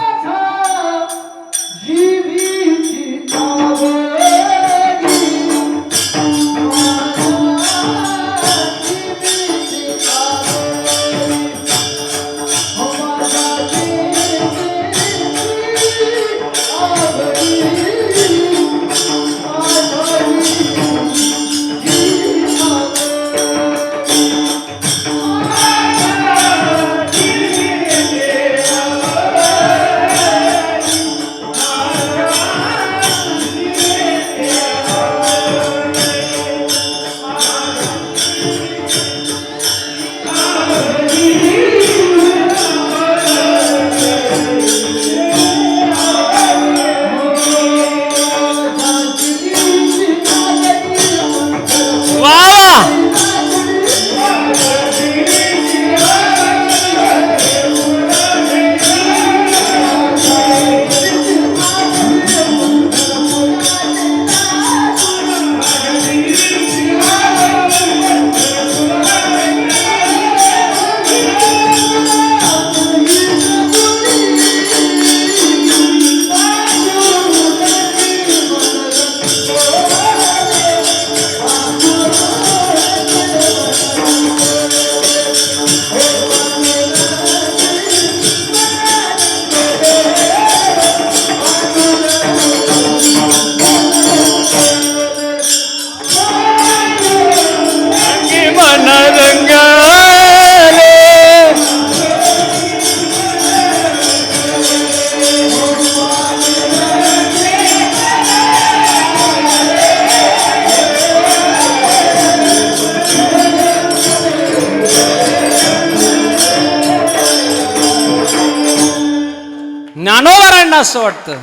ज्ञानोबारांना असं वाटतं.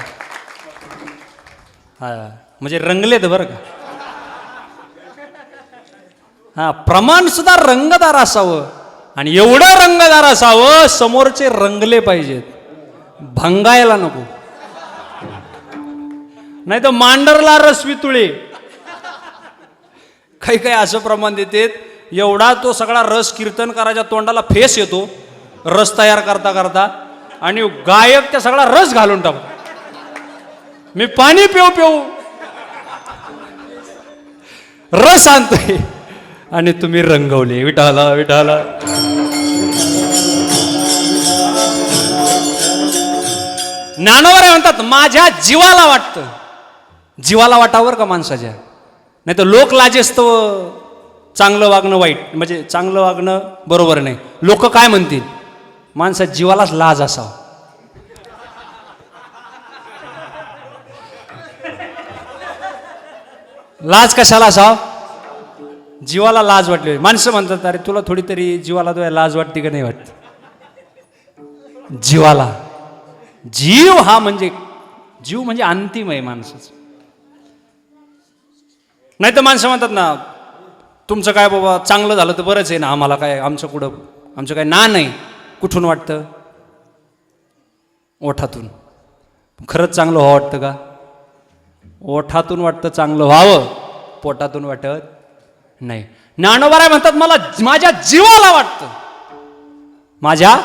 हा म्हणजे रंगलेत बरं का. हा प्रमाण सुद्धा रंगदार असावं, आणि एवढं रंगदार असावं समोरचे रंगले पाहिजेत, भंगायला नको. नाही तर मांडरला रस वितुळे. काही काही असं प्रमाण देतात, एवढा तो सगळा रस कीर्तनकाराच्या तोंडाला फेस येतो रस तयार करता करता, आणि गायक त्या सगळा रस घालून टाकतो. मी पाणी पिऊ पिऊ रस आणतोय आणि तुम्ही रंगवले. विठाला विठाला. ज्ञानोबा म्हणतात, माझ्या जीवाला वाटतं. जीवाला वाटावर का माणसाच्या, नाही तर लोक लाजेस्तव चांगलं वागणं वाईट, म्हणजे चांगलं वागणं बरोबर नाही. लोक काय म्हणतील, माणसाच्या जीवालाच लाज असावं. लाज कशाला असावं? जीवाला लाज वाटली. माणसं म्हणतात अरे तुला थोडी तरी जीवाला तुला लाज वाटते का नाही वाटते. जीवाला, जीव हा म्हणजे जीव म्हणजे अंतिम आहे माणसाचं. नाही तर माणसं म्हणतात ना तुमचं काय बाबा चांगलं झालं तर बरंच आहे ना, आम्हाला काय आमचं काय ना नाही. कुठून वाटतं? ओठातून. खरंच चांगलं व्हावं वाटतं का? ओठातून वाटतं चांगलं व्हावं, पोटातून वाटत नाही. ज्ञानोबा म्हणतात मला माझ्या जीवाला वाटतं, माझ्या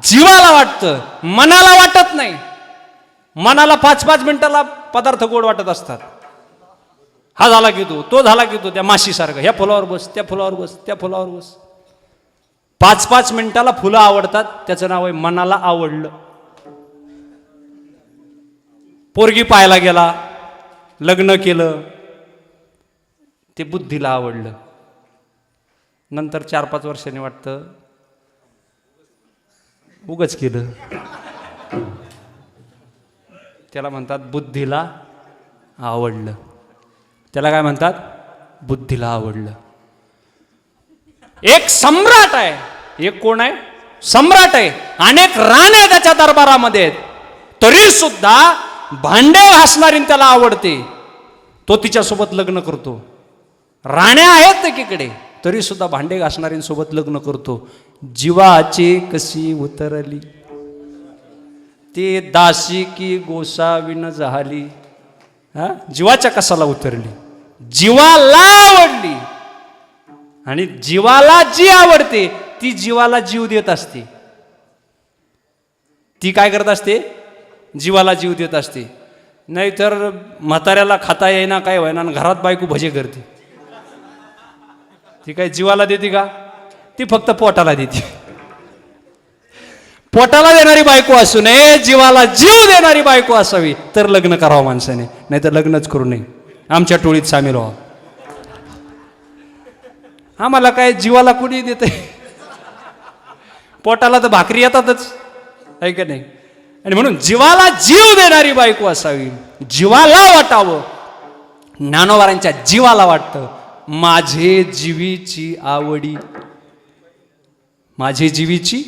जीवाला वाटतं, मनाला वाटत नाही. मनाला 5-5 मिनिटाला पदार्थ गोड वाटत असतात. हा झाला की तो झाला की तो, त्या माशीसारखं ह्या फुलावर बस, त्या फुलावर बस, त्या फुलावर बस. 5-5 मिनिटाला फुलं आवडतात, त्याचं नाव आहे मनाला आवडलं. पोरगी पाहायला गेला, लग्न केलं, ते बुद्धीला आवडलं. नंतर 4-5 वर्षांनी वाटतं उगच केलं. त्याला म्हणतात बुद्धीला आवडलं. त्याला काय म्हणतात? बुद्धीला आवडलं. एक सम्राट आहे. एक कोण आहे? सम्राट आहे. अनेक राण्या त्याच्या दरबारामध्ये आहेत, तरी सुद्धा भांडे घासणारी त्याला आवडते. तो तिच्यासोबत लग्न करतो. राण्या आहेत एकीकडे, तरी सुद्धा भांडे घासणारींसोबत लग्न करतो. जीवाची कशी उतरली ते दासी की गोसाविन झाली. हा, जीवाच्या कसाला उतरली, जीवाला आवडली. आणि जीवाला जी आवडते ती जीवाला जीव देत असते. ती काय करत असते? जीवाला जीव देत असते. नाहीतर म्हाताऱ्याला खाता येईना काय व्हायना, घरात बायको भजे करते. ती काय जीवाला देते का? ती फक्त पोटाला देते. पोटाला देणारी बायको असू नये, जीवाला जीव देणारी बायको असावी, तर लग्न करावं माणसाने. नाही तर लग्नच करू नये. आमच्या टोळीत सामील व्हा. आम्हाला काय जीवाला कुणी देते? पोटाला तर भाकरी येतातच, आहे का नाही? आणि म्हणून जीवाला जीव देणारी बायको असावी, जीवाला वाटावं. ज्ञानोबारांच्या जीवाला वाटतं माझे जीवीची आवडी. माझे जीवीची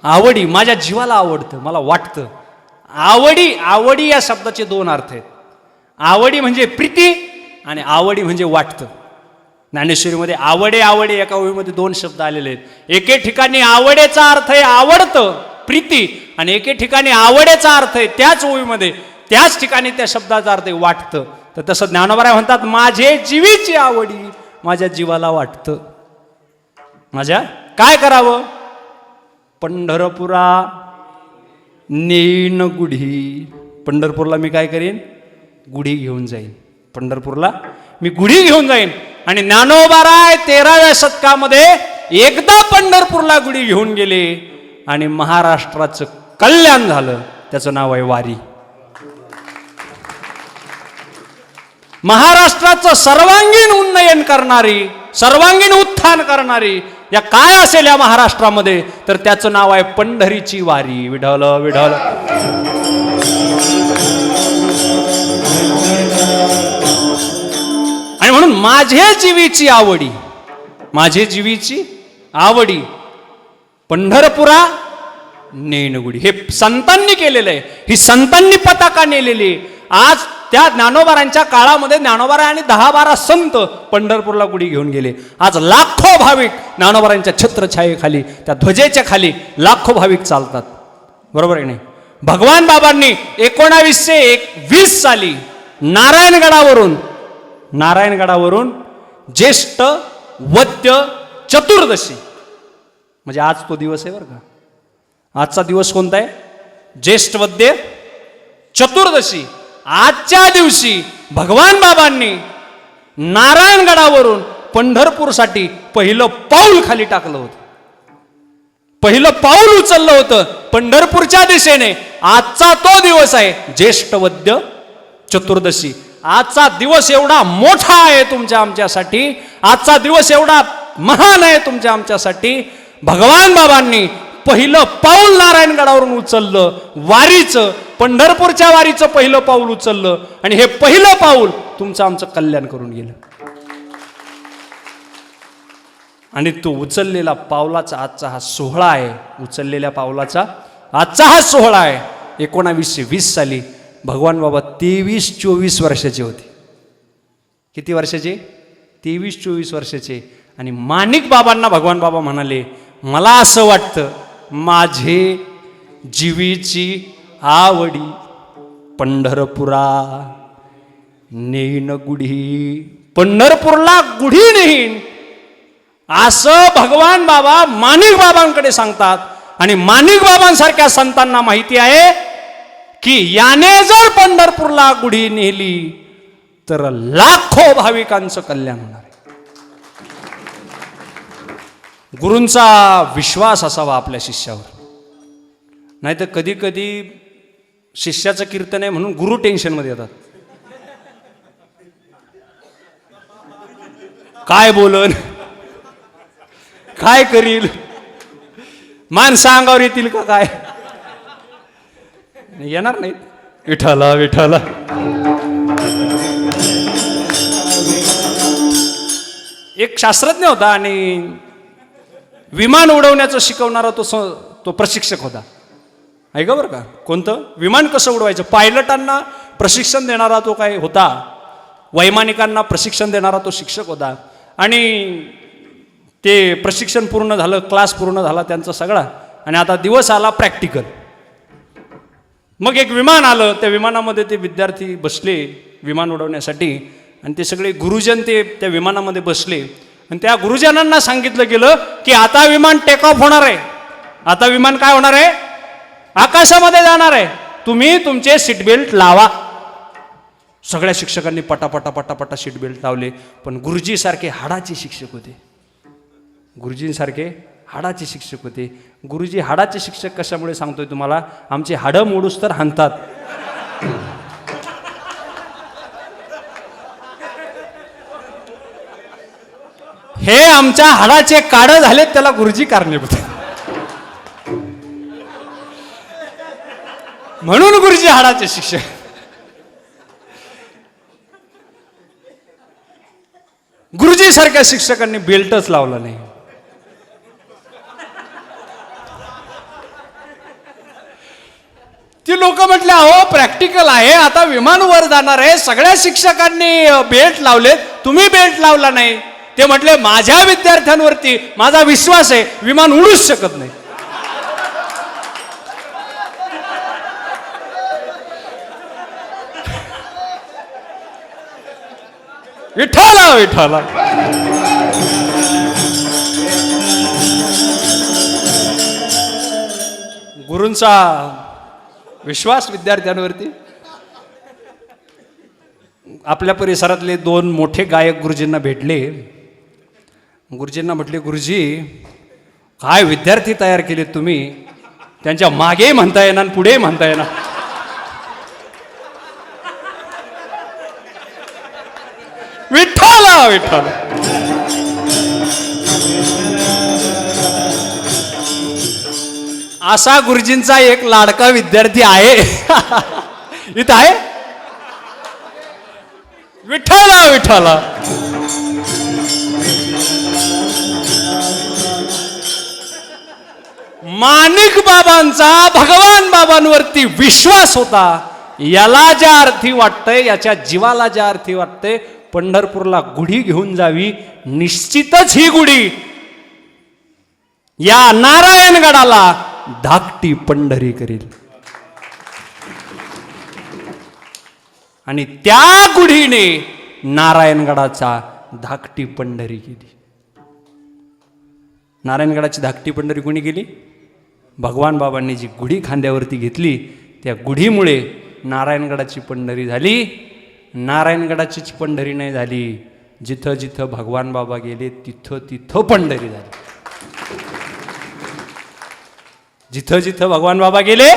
आवडी, माझ्या जीवाला आवडतं, मला वाटतं. आवडी या शब्दाचे 2 अर्थ आहेत. आवडी म्हणजे प्रीती आणि आवडी म्हणजे वाटतं. ज्ञानेश्वरीमध्ये आवडे एका ओळीमध्ये 2 शब्द आलेले आहेत. एके ठिकाणी आवडेचा अर्थ आहे आवडतं, प्रीती, आणि एके ठिकाणी आवडेचा अर्थ आहे त्याच ओळीमध्ये त्याच ठिकाणी त्या शब्दाचा अर्थ आहे वाटतं. तर तसं ज्ञानोबा म्हणतात माझे जीवीची आवडी, माझ्या जीवाला वाटतं. माझ्या काय करावं? पंढरपुरा नेईन गुढी. पंढरपूरला मी काय करेन? गुढी घेऊन जाईन. पंढरपूरला मी गुढी घेऊन जाईन. आणि ज्ञानोबाराय 13व्या शतकामध्ये एकदा पंढरपूरला गुढी घेऊन गेले आणि महाराष्ट्राचं कल्याण झालं. त्याचं नाव आहे वारी. महाराष्ट्राचं सर्वांगीण उन्नयन करणारी, सर्वांगीण उत्थान करणारी या काय असेल या महाराष्ट्रामध्ये, तर त्याचं नाव आहे पंढरीची वारी. विठ्ठल विठ्ठल. आणि म्हणून माझे जीवीची आवडी, माझे जीवीची आवडी पंढरपुरा नेनगुडी. हे संतांनी केलेलं आहे. ही संतांनी पताका नेलेली. आज त्या ज्ञानोबारांच्या काळामध्ये ज्ञानोबारा आणि 10-12 संत पंढरपूरला गुढी घेऊन गेले. आज लाखो भाविक ज्ञानोबारांच्या छत्रछायेखाली, त्या ध्वजेच्या खाली लाखो भाविक चालतात. बरोबर आहे नाही? भगवान बाबांनी 1920 साली नारायणगडावरून ज्येष्ठ वद्य चतुर्दशी, म्हणजे आज तो दिवस आहे बरं का. आजचा दिवस कोणता आहे? ज्येष्ठ वद्य चतुर्दशी. आजच्या दिवशी भगवान बाबांनी नारायणगडावरून पंढरपूरसाठी पहिलं पाऊल खाली टाकलं होतं. पहिलं पाऊल उचललं होतं पंढरपूरच्या दिशेने. आजचा तो दिवस आहे ज्येष्ठ वद्य चतुर्दशी. आजचा दिवस एवढा मोठा आहे तुमच्या आमच्यासाठी, आजचा दिवस एवढा महान आहे तुमच्या आमच्यासाठी. भगवान बाबांनी पहिलं पाऊल नारायणगडावरून उचललं, वारीचं, पंढरपूरच्या वारीचं पहिलं पाऊल उचललं. आणि हे पहिलं पाऊल तुमचं आमचं कल्याण करून गेलं. आणि तो उचललेला पावलाचा आजचा हा सोहळा आहे. उचललेल्या पावलाचा आजचा हा सोहळा आहे. 1920 साली भगवान बाबा 23-24 वर्षाचे होते. किती वर्षाचे? 23-24 वर्षाचे. आणि माणिक बाबांना भगवान बाबा म्हणाले, मला असं वाटतं माझे जीवीची आवडी पंढरपुरा नेईन गुढी, पंढरपूरला गुढी नेईन, असं भगवान बाबा माणिक बाबांकडे सांगतात. आणि माणिक बाबांसारख्या संतांना माहिती आहे की याने जर पंढरपूरला गुढी नेली तर लाखो भाविकांचं कल्याण होणार आहे. गुरूंचा विश्वास असावा आपल्या शिष्यावर. नाही तर कधी कधी शिष्याचं कीर्तन आहे म्हणून गुरु टेन्शनमध्ये येतात. काय बोलन, काय करील, माणसं अंगावर येतील का काय, येणार नाही. विठाला विठाला. एक शास्त्रज्ञ होता आणि विमान उडवण्याचं शिकवणारा तो प्रशिक्षक होता. ऐका बरं का, कोणतं विमान कसं उडवायचं पायलटांना प्रशिक्षण देणारा तो काय होता, वैमानिकांना प्रशिक्षण देणारा तो शिक्षक होता. आणि ते प्रशिक्षण पूर्ण झालं, क्लास पूर्ण झाला त्यांचा सगळा, आणि आता दिवस आला प्रॅक्टिकल. मग एक विमान आलं, त्या विमानामध्ये ते विद्यार्थी बसले विमान उडवण्यासाठी, आणि ते सगळे गुरुजन ते त्या विमानामध्ये बसले. आणि त्या गुरुजनांना सांगितलं गेलं की आता विमान टेक ऑफ होणार आहे, आता विमान काय होणार आहे, आकाशामध्ये जाणार आहे, तुम्ही तुमचे सीट बेल्ट लावा. सगळ्या शिक्षकांनी पटापटा पटापटा सीट बेल्ट लावले. पण गुरुजी सारखे हाडाचे शिक्षक होते, गुरुजींसारखे हाडाचे शिक्षक होते. गुरुजी हाडाचे शिक्षक कशामुळे सांगतोय तुम्हाला, आमचे हाडं मोडूस तर हाणतात. हे आमच्या हाडाचे काढ झालेत, त्याला गुरुजी कारणीभूत, म्हणून गुरुजी हाडाचे शिक्षक. गुरुजी सारख्या शिक्षकांनी बेल्टच लावला नाही. ती लोक म्हटले अहो प्रॅक्टिकल आहे, आता विमान वर जाणार आहे, सगळ्या शिक्षकांनी बेल्ट लावलेत, तुम्ही बेल्ट लावला नाही. ते म्हटले माझ्या विद्यार्थ्यांवरती माझा विश्वास आहे, विमान उडूच शकत नाही. विठाला विठाला. गुरूंचा विश्वास विद्यार्थ्यांवरती. आपल्या परिसरातले 2 मोठे गायक गुरुजींना भेटले. गुरुजींना म्हटले गुरुजी काय विद्यार्थी तयार केले तुम्ही, त्यांच्या मागे म्हणता येणार पुढे म्हणता येणार. विठ्ठला विठ्ठल. असा गुरुजींचा एक लाडका विद्यार्थी आहे. इथं आहे. विठ्ठला विठ्ठला. माणिक बाबांचा भगवान बाबांवरती विश्वास होता. याला ज्या अर्थी वाटतंय, याच्या जीवाला ज्या अर्थी वाटतंय पंढरपूरला गुढी घेऊन जावी, निश्चितच ही गुढी या नारायणगडाला धाकटी पंढरी करील. आणि त्या गुढीने नारायणगडाचा धाकटी पंढरी केली. नारायणगडाची धाकटी पंढरी कोणी केली? भगवान बाबांनी जी गुढी खांद्यावरती घेतली, त्या गुढीमुळे नारायणगडाची पंढरी झाली. नारायणगडाचीच पंढरी नाही झाली, जिथं जिथं भगवान बाबा गेले तिथं तिथं पंढरी झाली. जिथं जिथं भगवान बाबा गेले,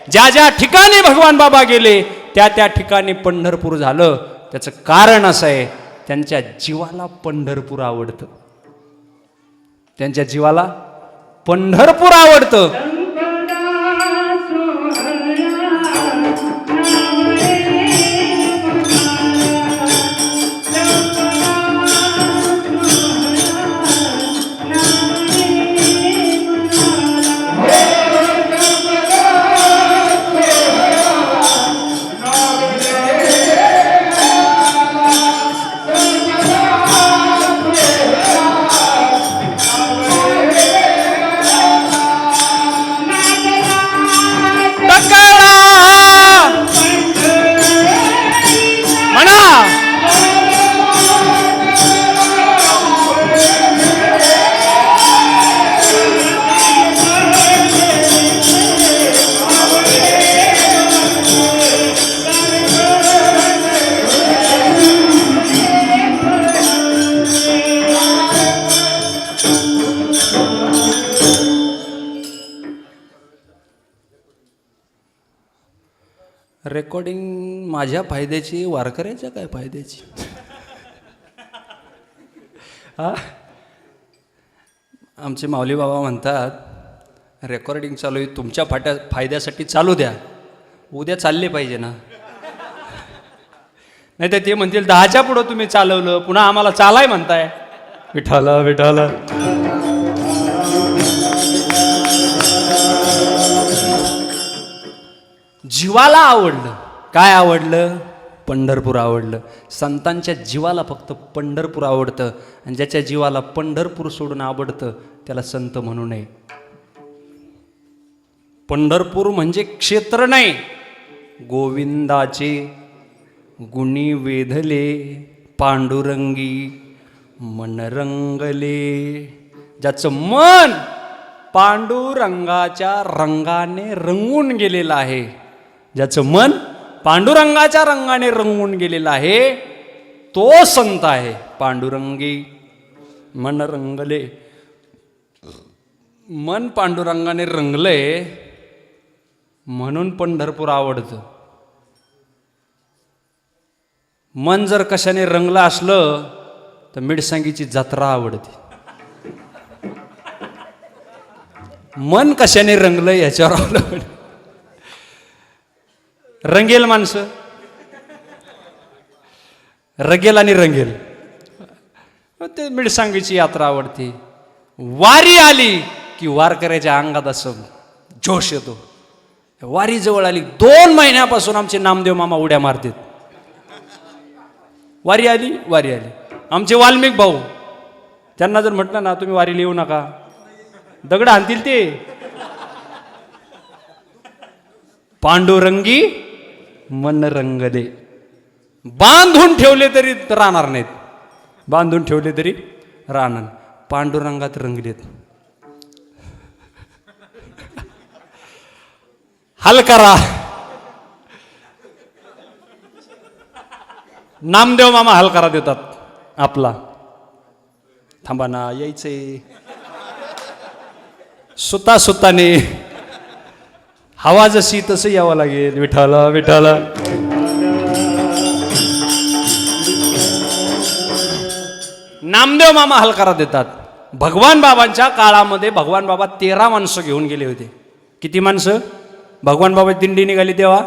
ज्या ज्या ठिकाणी भगवान बाबा गेले त्या त्या ठिकाणी पंढरपूर झालं. त्याचं कारण असं आहे, त्यांच्या जीवाला पंढरपूर आवडतं. त्यांच्या जीवाला पंढरपूर आवडतं. रेकॉर्डिंग माझ्या फायद्याची, वारकऱ्याच्या काय फायद्याची? हा, आमचे माऊली बाबा म्हणतात रेकॉर्डिंग चालू आहे, तुमच्या फायद्यासाठी चालू द्या, उद्या चालले पाहिजे ना. नाही तर ते म्हणतील 10च्या पुढं तुम्ही चालवलं, पुन्हा आम्हाला चालाय म्हणताय. विठाला विठाला. जीवाला आवडलं. काय आवडलं? पंढरपूर आवडलं. संतांच्या जीवाला फक्त पंढरपूर आवडतं, आणि ज्याच्या जीवाला पंढरपूर सोडून आवडतं त्याला संत म्हणू नये. पंढरपूर म्हणजे क्षेत्र नाही, गोविंदाचे गुणी वेधले पांडुरंगी मन रंगले. ज्याचं मन पांडुरंगाच्या रंगाने रंगून गेलेलं आहे, ज्याचं मन पांडुरंगाच्या रंगाने रंगून गेलेलं आहे, तो संत आहे. पांडुरंगी मन रंगले. मन पांडुरंगाने रंगले म्हणून पंढरपूर आवडतं. मन जर कशाने रंगलं असलं तर मिडसांगीची जत्रा आवडते. मन कशाने रंगलं याच्यावर अवलंबून. रंगेल माणसं रंगेल आणि रंगेल, ते मिडसांगीची यात्रा आवडते. वारी आली की वारकऱ्याच्या अंगात असं जोश येतो. वारी जवळ आली, 2 महिन्यापासून आमचे नामदेव मामा उड्या मारतात. वारी आली, वारी आली. आमचे वाल्मिक भाऊ, त्यांना जर म्हटलं ना तुम्ही वारीला येऊ नका, दगड आणतील ते. पांडुरंगी मन रंगले. बांधून ठेवले तरी राहणार नाहीत, बांधून ठेवले तरी राहणार. पांडुरंगात रंगलेत. हलकरा नामदेव मामा हलकरा देतात आपला. थांबा ना, यायचे सुता सुताने, हवा जशी तसं यावं लागेल. विठाला विठाला. नामदेव मामा हलकारा देतात. भगवान बाबांच्या काळामध्ये भगवान बाबा 13 माणसं घेऊन गेले होते. किती माणसं? भगवान बाबा दिंडी निघाली तेव्हा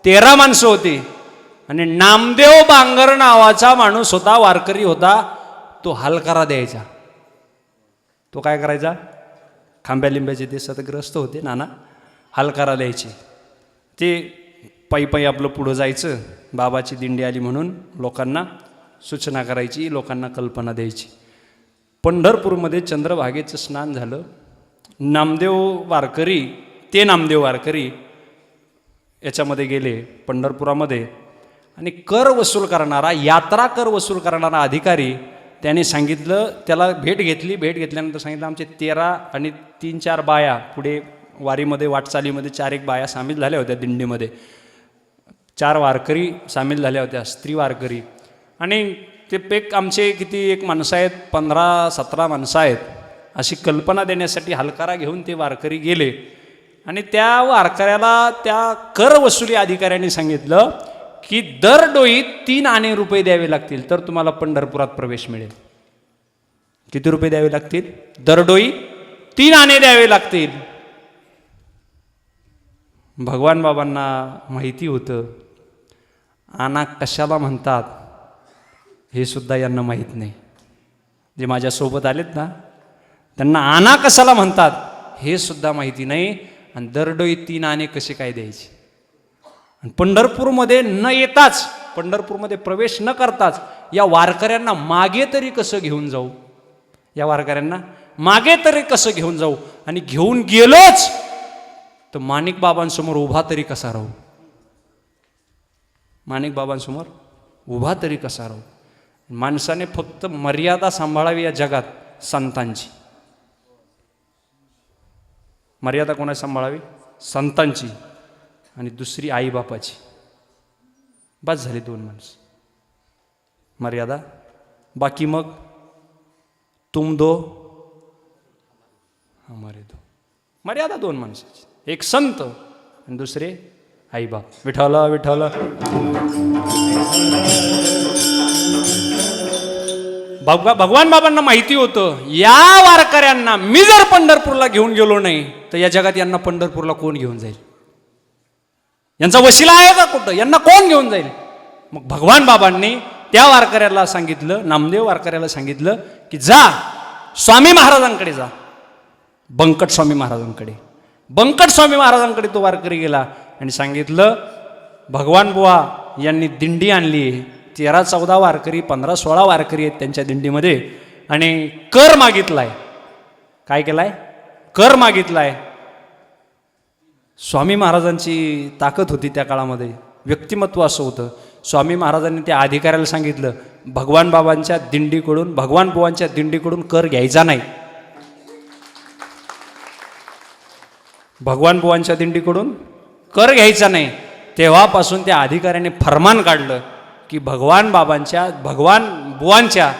13 माणसं होती. आणि नामदेव बांगर नावाचा माणूस होता, वारकरी होता, तो हलकारा द्यायचा. तो काय करायचा? खांब्या लिंब्याचे ते सतग्रस्त होते नाना, हलकारा द्यायचे. ते पायी पायी आपलं पुढं जायचं. बाबाची दिंडी आली म्हणून लोकांना सूचना करायची, लोकांना कल्पना द्यायची. पंढरपूरमध्ये चंद्रभागेचं स्नान झालं. नामदेव वारकरी, ते नामदेव वारकरी याच्यामध्ये गेले पंढरपुरामध्ये, आणि कर वसूल करणारा, यात्रा कर वसूल करणारा अधिकारी त्याने सांगितलं, त्याला भेट घेतली. भेट घेतल्यानंतर सांगितलं आमचे 13 आणि 3-4 बाया पुढे वारीमध्ये वाटचालीमध्ये 4-1 बाया सामील झाल्या होत्या दिंडीमध्ये. 4 वारकरी सामील झाल्या होत्या, स्त्री वारकरी. आणि ते पेक आमचे किती एक माणसं आहेत, 15-17 माणसं आहेत. अशी कल्पना देण्यासाठी हलकारा घेऊन ते वारकरी गेले. आणि त्या वारकऱ्याला त्या कर वसुली अधिकाऱ्यांनी सांगितलं की दरडोई 3 आणे रुपये द्यावे लागतील तर तुम्हाला पंढरपुरात प्रवेश मिळेल. किती रुपये द्यावे लागतील? दरडोई 3 आणे द्यावे लागतील. भगवान बाबांना माहिती होतं आना कशाला म्हणतात हे सुद्धा यांना माहीत नाही. जे माझ्यासोबत आलेत ना त्यांना आना कशाला म्हणतात हे सुद्धा माहिती नाही. आणि दरडोई 3 आणे कसे काय द्यायचे. आणि पंढरपूरमध्ये न येताच, पंढरपूरमध्ये प्रवेश न करताच या वारकऱ्यांना मागे तरी कसं घेऊन जाऊ, या वारकऱ्यांना मागे तरी कसं घेऊन जाऊ. आणि घेऊन गेलोच तर माणिक बाबांसमोर उभा तरी कसा राहू, माणिक बाबांसमोर उभा तरी कसा राहू. माणसाने फक्त मर्यादा सांभाळावी या जगात, संतांची. मर्यादा कोणाची सांभाळावी? संतांची. आणि दुसरी आईबापाची. बस झाली 2 माणसं मर्यादा. बाकी मग तुम दो हमारे दो. मर्यादा 2 माणसाची. एक संत आणि दुसरे आई बाप विठ्ठल विठ्ठल. भगवान बाबांना माहिती होतं या वारकऱ्यांना मी जर पंढरपूरला घेऊन गेलो नाही तर या जगात यांना पंढरपूरला कोण घेऊन जाईल, यांचा वशिला आहे का कुठं, यांना कोण घेऊन जाईल. मग भगवान बाबांनी त्या वारकऱ्याला सांगितलं, नामदेव वारकऱ्याला सांगितलं की जा स्वामी महाराजांकडे जा, बंकट स्वामी महाराजांकडे. बंकट स्वामी महाराजांकडे तो वारकरी गेला आणि सांगितलं भगवान बुवा यांनी दिंडी आणली, 13-14 वारकरी 15-16 वारकरी आहेत त्यांच्या दिंडीमध्ये, आणि कर मागितलाय. काय केलाय? कर मागितलाय. स्वामी महाराजांची ताकद होती त्या काळामध्ये, व्यक्तिमत्व असं होतं. स्वामी महाराजांनी त्या अधिकाऱ्याला सांगितलं भगवान बाबांच्या दिंडीकडून, भगवान बुवांच्या दिंडीकडून कर घ्यायचा नाही. भगवान बुवांच्या दिंडीकडून कर घ्यायचा नाही. तेव्हापासून त्या अधिकाऱ्याने फरमान काढलं की भगवान बुवांच्या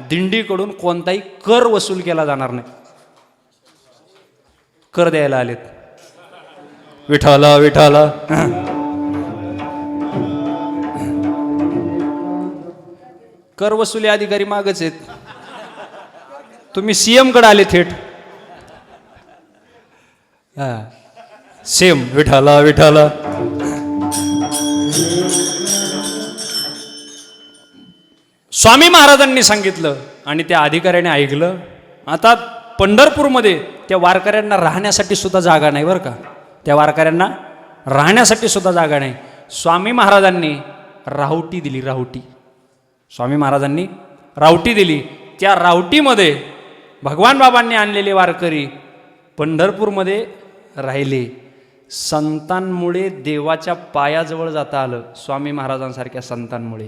दिंडीकडून कोणताही कर वसूल केला जाणार नाही. कर द्यायला आलेत. विठ्ठल विठ्ठल. कर वसुली अधिकारी मागच आहेत. तुम्ही सीएम कडे आले थेट. सेम विठ्ठल विठ्ठल. स्वामी महाराजांनी सांगितलं आणि त्या अधिकाऱ्याने ऐकलं. आता पंढरपूरमध्ये त्या वारकऱ्यांना राहण्यासाठी सुद्धा जागा नाही बरं का, त्या वारकऱ्यांना राहण्यासाठी सुद्धा जागा नाही. स्वामी महाराजांनी राहुटी दिली. राहुटी, स्वामी महाराजांनी रावटी दिली. त्या रावटीमध्ये भगवान बाबांनी आणलेले वारकरी पंढरपूरमध्ये राहिले. संतांमुळे देवाच्या पायाजवळ जाता आलं. स्वामी महाराजांसारख्या संतांमुळे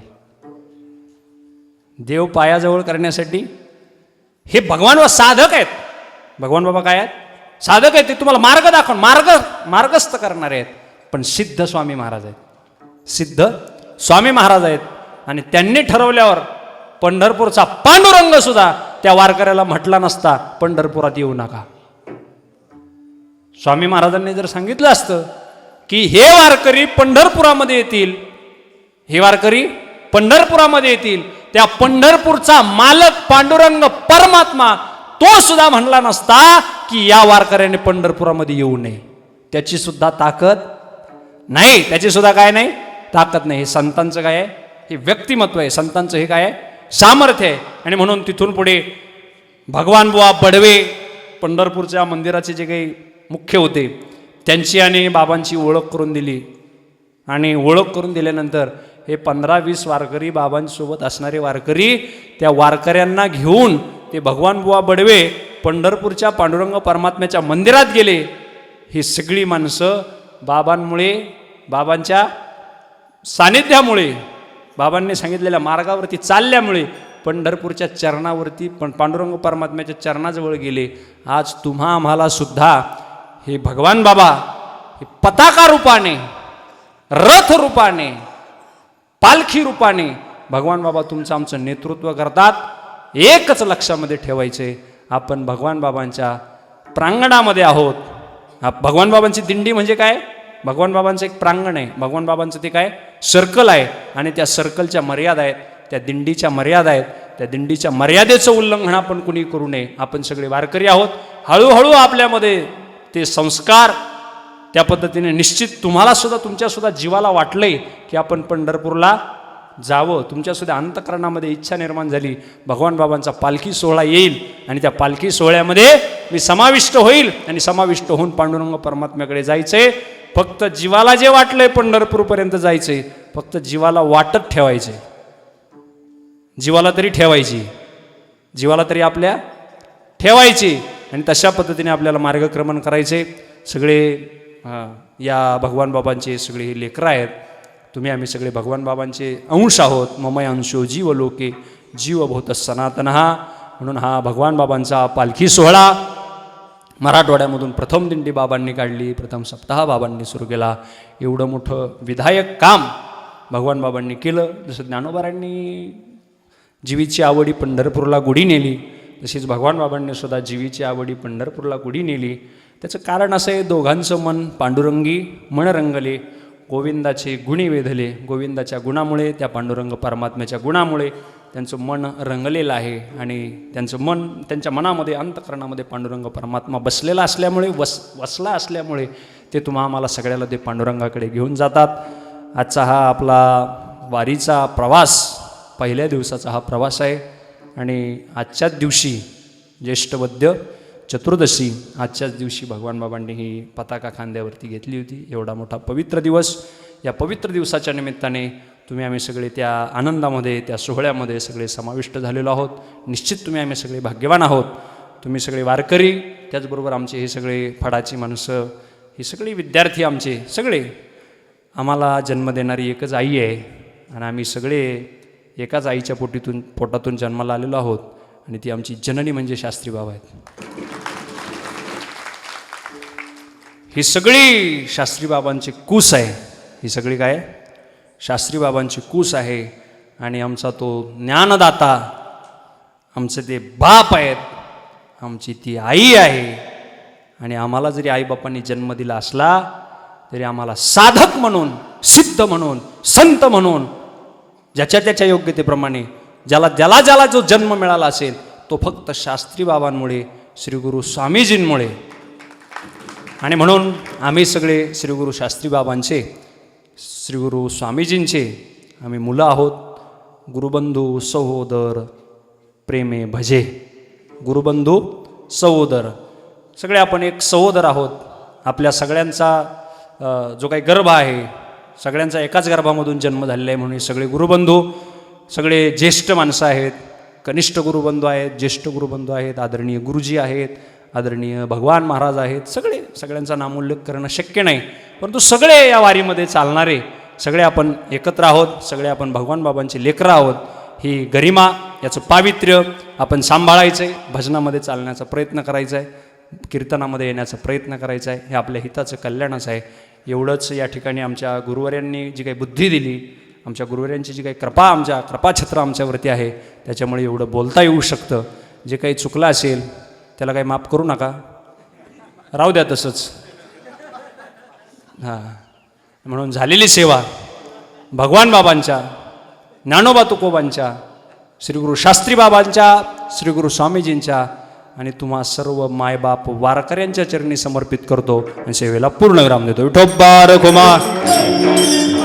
देव पायाजवळ करण्यासाठी हे भगवान बाबा साधक आहेत. भगवान बाबा काय आहेत? साधक आहेत. ते तुम्हाला मार्ग दाखवून मार्गस्थ करणारे आहेत. पण सिद्ध स्वामी महाराज आहेत. सिद्ध स्वामी महाराज आहेत. आणि त्यांनी ठरवल्यावर पंढरपूरचा पांडुरंग सुद्धा त्या वारकऱ्याला म्हटला नसता पंढरपुरात येऊ नका. स्वामी महाराजांनी जर सांगितलं असतं की हे वारकरी पंढरपुरामध्ये येतील, हे वारकरी पंढरपुरामध्ये येतील, त्या पंढरपूरचा मालक पांडुरंग परमात्मा तो सुद्धा म्हणला नसता की या वारकऱ्याने पंढरपुरामध्ये येऊ नये. त्याची सुद्धा ताकद नाही. त्याची सुद्धा काय नाही? ताकद नाही. हे संतांचं काय आहे? हे व्यक्तिमत्व आहे. संतांचं हे काय आहे? सामर्थ्य आहे. आणि म्हणून तिथून पुढे भगवान बुवा बडवे पंढरपूरच्या मंदिराचे जे काही मुख्य होते त्यांची आणि बाबांची ओळख करून दिली. आणि ओळख करून दिल्यानंतर हे 15-20 वारकरी, बाबांसोबत असणारे वारकरी, त्या वारकऱ्यांना घेऊन ते भगवान बुवा बडवे पंढरपूरच्या पांडुरंग परमात्म्याच्या मंदिरात गेले. ही सगळी माणसं बाबांमुळे, बाबांच्या सानिध्यामुळे, बाबांनी सांगितलेल्या मार्गावरती चालल्यामुळे पंढरपूरच्या चरणावरती पांडुरंग परमात्म्याच्या चरणाजवळ गेले. आज तुम्हा आम्हाला सुद्धा हे भगवान बाबा हे पताका रूपाने, रथ रूपाने, पालखी रूपाने भगवान बाबा तुमचं आमचं नेतृत्व करतात. एकच लक्षामध्ये ठेवायचे, आपण भगवान बाबांच्या प्रांगणामध्ये आहोत. भगवान बाबांची दिंडी म्हणजे काय? भगवान बाबांचं एक प्रांगण आहे. भगवान बाबांचं ते काय? सर्कल आहे. आणि त्या सर्कलच्या मर्यादा आहेत, त्या दिंडीच्या मर्यादा आहेत. त्या दिंडीच्या मर्यादेचं उल्लंघन आपण कुणी करू नये. आपण सगळे वारकरी आहोत. हळूहळू आपल्यामध्ये ते संस्कार त्या पद्धतीने निश्चित तुम्हाला सुद्धा, तुमच्या सुद्धा जीवाला वाटलंय की आपण पंढरपूरला जावं. तुमच्या सुद्धा अंतःकरणामध्ये इच्छा निर्माण झाली, भगवान बाबांचा पालखी सोहळा येईल आणि त्या पालखी सोहळ्यामध्ये मी समाविष्ट होईल आणि समाविष्ट होऊन पांडुरंग परमात्म्याकडे जायचंय. फक्त जीवाला जे वाटलंय पंढरपूरपर्यंत जायचंय, फक्त जीवाला वाटत ठेवायचंय. जीवाला तरी ठेवायची, जीवाला तरी आपल्या ठेवायची. आणि तशा पद्धतीने आपल्याला मार्गक्रमण करायचे. सगळे या भगवान बाबांचे सगळे हे लेकरं आहेत. तुम्ही आम्ही सगळे भगवान बाबांचे अंश आहोत. ममय अंशो जीव लोके जीव भूत सनातन. म्हणून हा भगवान बाबांचा पालखी सोहळा मराठवाड्यामधून प्रथम दिंडी बाबांनी काढली, प्रथम सप्ताह बाबांनी सुरू केला. एवढं मोठं विधायक काम भगवान बाबांनी केलं. जसं ज्ञानोबारांनी जीवीची आवडी पंढरपूरला गुढी नेली, तशीच भगवान बाबांनी सुद्धा जीवीची आवडी पंढरपूरला गुढी नेली. त्याचं कारण असं आहे, दोघांचं मन पांडुरंगी मन रंगले. गोविंदाचे गुणी वेधले. गोविंदाच्या गुणामुळे, त्या पांडुरंग परमात्म्याच्या गुणामुळे त्यांचं मन रंगलेलं आहे आणि त्यांचं मन, त्यांच्या मनामध्ये, अंतःकरणामध्ये पांडुरंग परमात्मा बसलेला असल्यामुळे, वसला असल्यामुळे ते आम्हाला सगळ्याला ते पांडुरंगाकडे घेऊन जातात. आजचा हा आपला वारीचा प्रवास, पहिल्या दिवसाचा हा प्रवास आहे आणि आजच्याच दिवशी ज्येष्ठवद्य चतुर्दशी, आजच्याच दिवशी भगवान बाबांनी ही पताका खांद्यावरती घेतली होती. एवढा मोठा पवित्र दिवस, या पवित्र दिवसाच्या निमित्ताने आम्ही सगळे त्या आनंदामध्ये, त्या सोहळ्यामध्ये सगळे समाविष्ट झालेलो आहोत. निश्चित आम्ही सगळे भाग्यवान आहोत. तुम्ही सगळे वारकरी, त्याचबरोबर आमचे हे सगळे फडाची माणसं, ही सगळी विद्यार्थी आमचे सगळे, आम्हाला जन्म देणारी एकच आई आहे आणि आम्ही सगळे एकाच आईच्या पोटातून जन्माला आलेलो आहोत आणि ती आमची जननी म्हणजे शास्त्री बाबा आहेत. ही सगळी शास्त्री बाबांची कूस आहे. ही सगळी काय? शास्त्री बाबांची कूस आहे आणि आमचा तो ज्ञानदाता, आमचे ते बाप आहेत, आमची ती आई आहे. आणि आम्हाला जरी आईबापांनी जन्म दिला असला तरी आम्हाला साधक म्हणून, सिद्ध म्हणून, संत म्हणून, ज्याच्या त्याच्या योग्यतेप्रमाणे ज्याला जो जन्म मिळाला असेल तो फक्त शास्त्री बाबांमुळे, श्री गुरु स्वामीजींमुळे. आणि म्हणून आम्ही सगळे श्री गुरु शास्त्री बाबांचे, श्री गुरु स्वामीजींचे आम्ही मुलं आहोत. गुरुबंधू सहोदर प्रेमे भजे, गुरुबंधू सहोदर, सगळे आपण एक सहोदर आहोत. आपल्या सगळ्यांचा जो काही गर्भ आहे, सगळ्यांचा एकाच गर्भामधून जन्म झालेला आहे. म्हणून सगळे गुरुबंधू, सगळे ज्येष्ठ माणसं आहेत, कनिष्ठ गुरुबंधू आहेत, ज्येष्ठ गुरुबंधू आहेत, आदरणीय गुरुजी आहेत, आदरणीय भगवान महाराज आहेत. सगळ्यांचा नामोल्लेख करणं शक्य नाही, परंतु सगळे या वारीमध्ये चालणारे सगळे आपण एकत्र आहोत. सगळे आपण भगवान बाबांचे लेकरं आहोत. ही गरिमा, याचं पावित्र्य आपण सांभाळायचं आहे. भजनामध्ये चालण्याचा प्रयत्न करायचा आहे, कीर्तनामध्ये येण्याचा प्रयत्न करायचा आहे. हे आपल्या हिताचं कल्याणच आहे. एवढंच या ठिकाणी आमच्या गुरुवर्यांनी जी काही बुद्धी दिली, आमच्या गुरुवर्यांची जी काही कृपाछत्र आमच्यावरती आहे, त्याच्यामुळे एवढं बोलता येऊ शकतं. जे काही चुकलं असेल त्याला काही माफ करू नका, राहू द्या तसंच. हां, म्हणून झालेली सेवा भगवान बाबांच्या, ज्ञानोबा तुकोबांच्या, श्री गुरु शास्त्री बाबांच्या, श्री गुरु स्वामीजींच्या आणि तुम्हा सर्व मायबाप वारकऱ्यांच्या चरणी समर्पित करतो आणि सेवेला पूर्ण विराम देतो. विठोबा रखुमार.